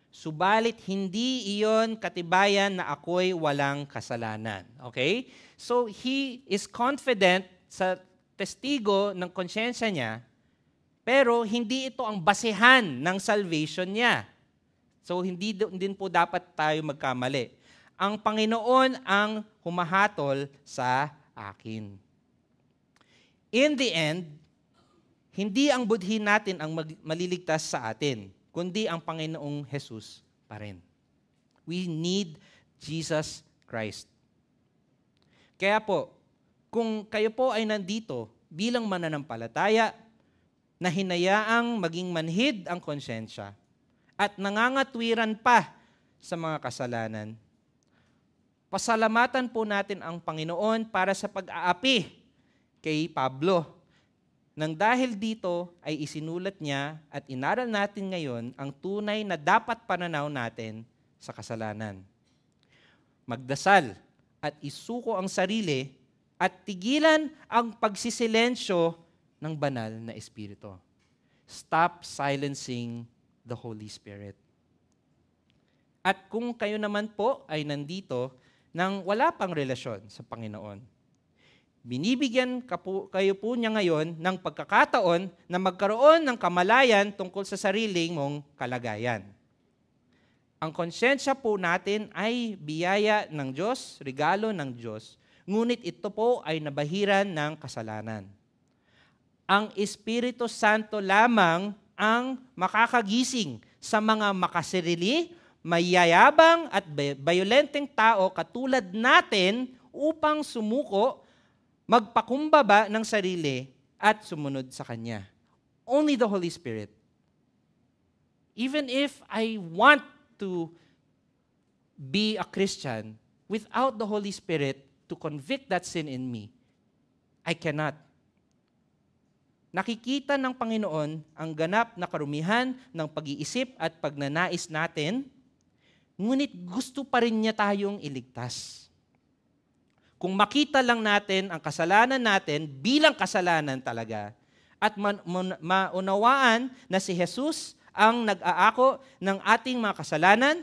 subalit hindi iyon katibayan na ako'y walang kasalanan. Okay? So he is confident sa testigo ng konsyensya niya, pero hindi ito ang basehan ng salvation niya. So hindi din po dapat tayo magkamali. Ang Panginoon ang humahatol sa akin. In the end, hindi ang budhi natin ang maliligtas sa atin, kundi ang Panginoong Jesus pa rin. We need Jesus Christ. Kaya po, kung kayo po ay nandito bilang mananampalataya na hinayaang maging manhid ang konsyensya at nangangatwiran pa sa mga kasalanan, pasalamatan po natin ang Panginoon para sa pag-aapi kay Pablo. Nang dahil dito ay isinulat niya at inaral natin ngayon ang tunay na dapat pananaw natin sa kasalanan. Magdasal at isuko ang sarili at tigilan ang pagsisilensyo ng banal na Espiritu. Stop silencing the Holy Spirit. At kung kayo naman po ay nandito nang wala pang relasyon sa Panginoon, binibigyan kayo po niya ngayon ng pagkakataon na magkaroon ng kamalayan tungkol sa sariling mong kalagayan. Ang konsyensya po natin ay biyaya ng Diyos, regalo ng Diyos, ngunit ito po ay nabahiran ng kasalanan. Ang Espiritu Santo lamang ang makakagising sa mga makasarili, mayayabang at bayolenteng tao katulad natin upang sumuko, magpakumbaba ng sarili at sumunod sa Kanya. Only the Holy Spirit. Even if I want to be a Christian, without the Holy Spirit to convict that sin in me, I cannot. Nakikita ng Panginoon ang ganap na karumihan ng pag-iisip at pagnanais natin, ngunit gusto pa rin niya tayong iligtas. Kung makita lang natin ang kasalanan natin bilang kasalanan talaga, at maunawaan na si Jesus ang nag-aako ng ating mga kasalanan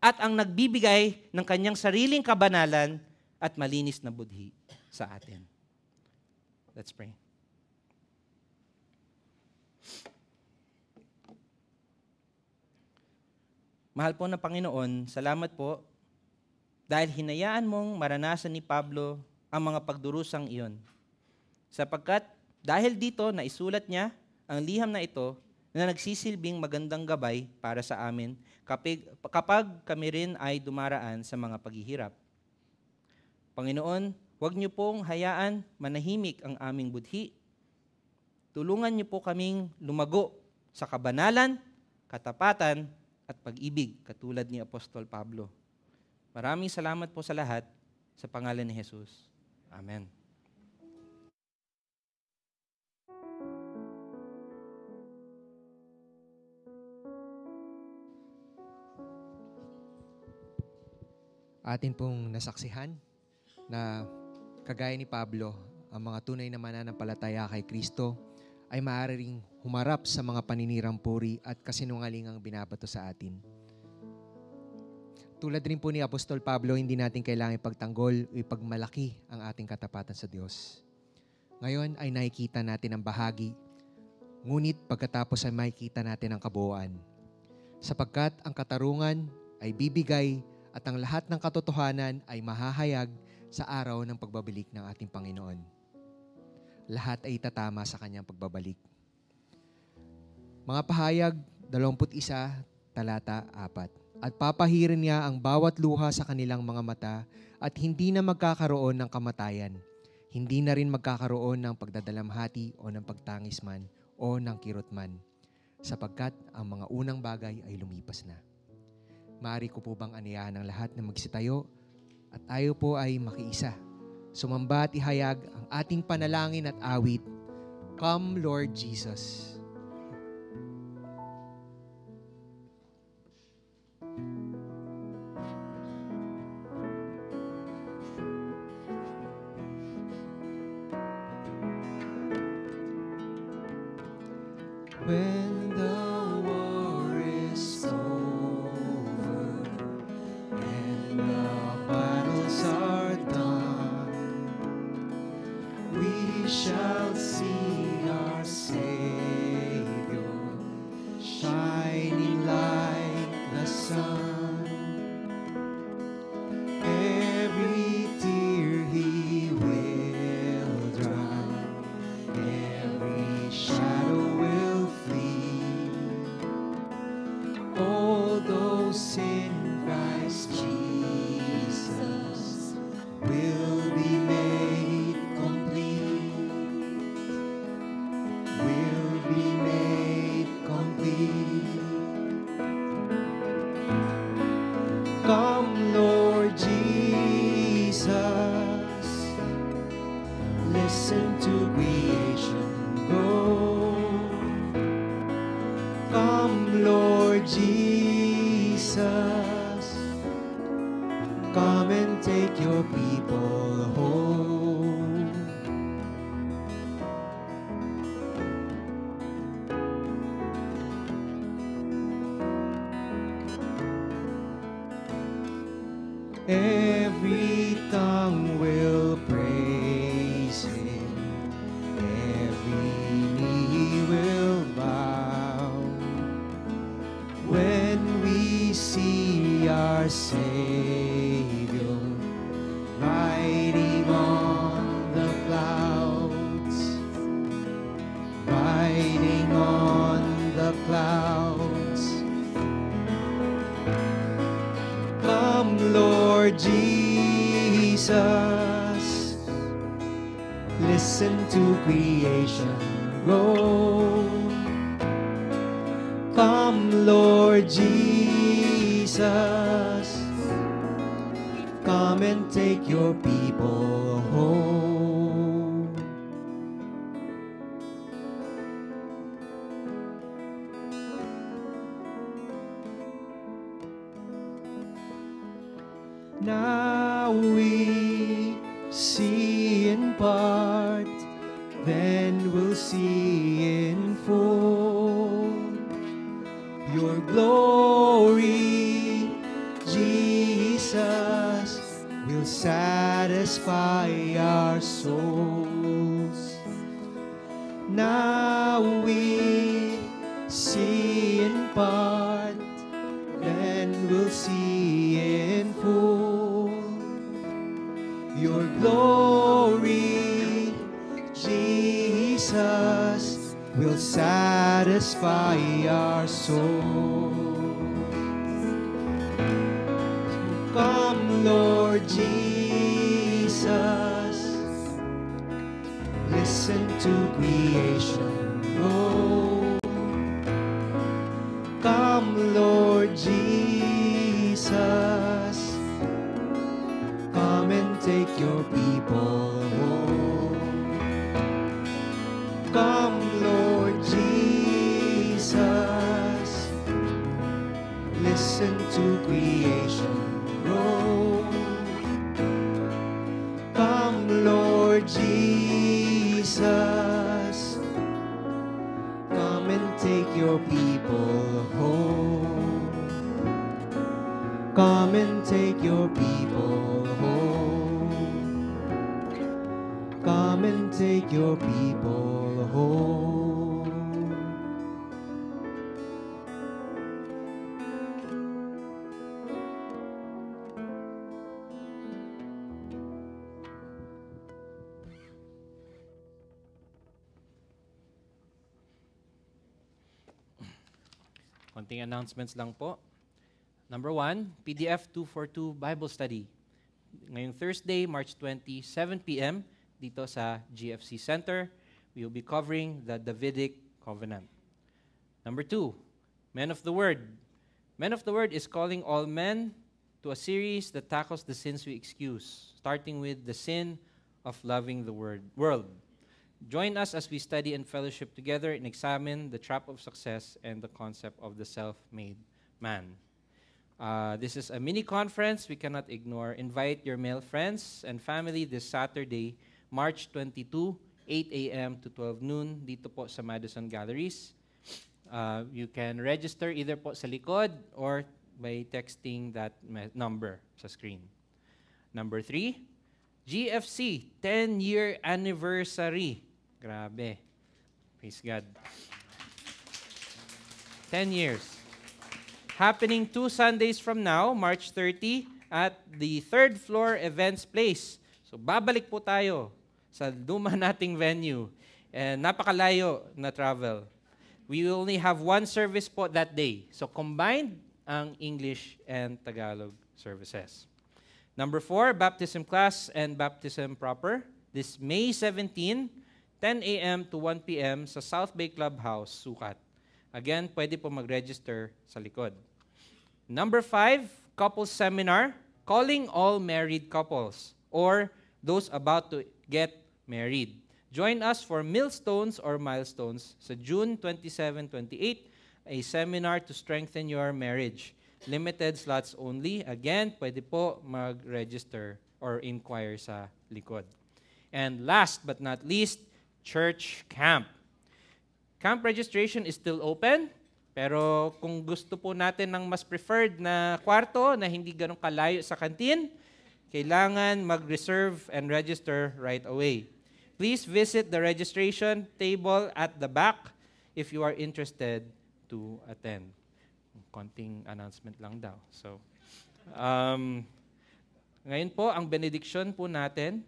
at ang nagbibigay ng kanyang sariling kabanalan at malinis na budhi sa atin. Let's pray. Mahal po na Panginoon, salamat po dahil hinayaan mong maranasan ni Pablo ang mga pagdurusang iyon. Sapagkat dahil dito naisulat niya ang liham na ito na nagsisilbing magandang gabay para sa amin kapag kami rin ay dumaraan sa mga paghihirap. Panginoon, huwag niyo pong hayaan manahimik ang aming budhi. Tulungan niyo po kaming lumago sa kabanalan, katapatan, at pag-ibig katulad ni Apostol Pablo. Maraming salamat po sa lahat sa pangalan ni Jesus. Amen. Atin pong nasaksihan na kagaya ni Pablo, ang mga tunay na mananampalataya kay Kristo ay maaaring humarap sa mga paninirang puri at kasinungalingang binabato sa atin. Tulad rin po ni Apostol Pablo, hindi natin kailangan ipagtanggol o ipagmalaki ang ating katapatan sa Diyos. Ngayon ay nakikita natin ang bahagi, ngunit pagkatapos ay makikita natin ang kabuuan. Sapagkat ang katarungan ay bibigay at ang lahat ng katotohanan ay mahahayag sa araw ng pagbabalik ng ating Panginoon. lahat ay tatama sa kanyang pagbabalik. Mga pahayag, 21, talata 4. At papahirin niya ang bawat luha sa kanilang mga mata at hindi na magkakaroon ng kamatayan. Hindi na rin magkakaroon ng pagdadalamhati o ng pagtangis man o ng kirot man, sapagkat ang mga unang bagay ay lumipas na. Maaari ko po bang aniyahan ng lahat na magsitayo at tayo po ay makiisa. Sumamba at ihayag ang ating panalangin at awit, Come Lord Jesus. When the war is over and the battles are done, we shall see our Savior shining like the sun. Every tear He will dry, every shadow will flee. All those in Christ Jesus will be made complete. Will be made complete. Come, Lord Jesus, listen to creation grow. Come, Lord Jesus, come and take your people home. Every tongue will praise Him, every knee will bow when we see our Savior riding on the clouds, riding on the clouds. Come, Lord Jesus, listen to creation grow. Come, Lord Jesus, come and take your people home. Now we see in part, then we'll see in full your glory, Jesus, will satisfy our souls. Now we see in part, then we'll see in full your glory, Jesus, will satisfy our souls. Come, Lord Jesus, listen to creation grow. Come, Lord Jesus, come and take your people home. Come, Lord Jesus, listen to creation grow. Come, Lord Jesus, come and take your people home. Come and take your people home. Come and take your people home. Konting announcements lang po. Number 1, PDF 242 Bible Study. Ngayong Thursday, March 20, 7 p.m. dito sa GFC Center. We will be covering the Davidic Covenant. Number 2, Men of the Word. Men of the Word is calling all men to a series that tackles the sins we excuse, starting with the sin of loving the world. Join us as we study and fellowship together and examine the trap of success and the concept of the self-made man. This is a mini conference we cannot ignore. Invite your male friends and family this Saturday, March 22, 8 a.m. to 12 noon, dito po sa Madison Galleries. You can register either po sa likod or by texting that number sa screen. Number 3, GFC 10-year anniversary. Grabe. Praise God. 10 years. Happening 2 Sundays from now, March 30, at the 3rd floor events place. So babalik po tayo sa luma nating venue. And napakalayo na travel. We will only have 1 service po that day. So combined ang English and Tagalog services. Number 4, baptism class and baptism proper. This May 17, 10 a.m. to 1 p.m. sa South Bay Clubhouse, Sukat. Again, pwede po mag-register sa likod. Number 5, couples seminar, calling all married couples or those about to get married. Join us for millstones or milestones sa June 27-28, a seminar to strengthen your marriage. Limited slots only. Again, pwede po mag-register or inquire sa likod. And last but not least, church camp. Camp registration is still open, pero kung gusto po natin ng mas preferred na kwarto na hindi ganun kalayo sa kantin, kailangan mag-reserve and register right away. Please visit the registration table at the back if you are interested to attend. Konting announcement lang daw. So, ngayon po, ang benediction po natin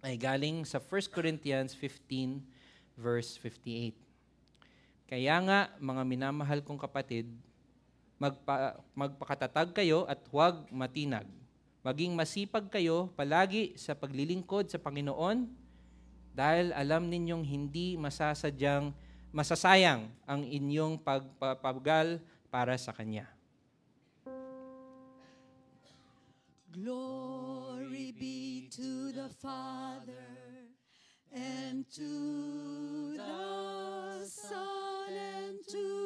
ay galing sa 1 Corinthians 15, verse 58. Kaya nga, mga minamahal kong kapatid, magpakatatag kayo at huwag matinag. Maging masipag kayo palagi sa paglilingkod sa Panginoon dahil alam ninyong hindi masasayang ang inyong pagpapagal para sa Kanya. Glory be to the Father, and to the Son, and to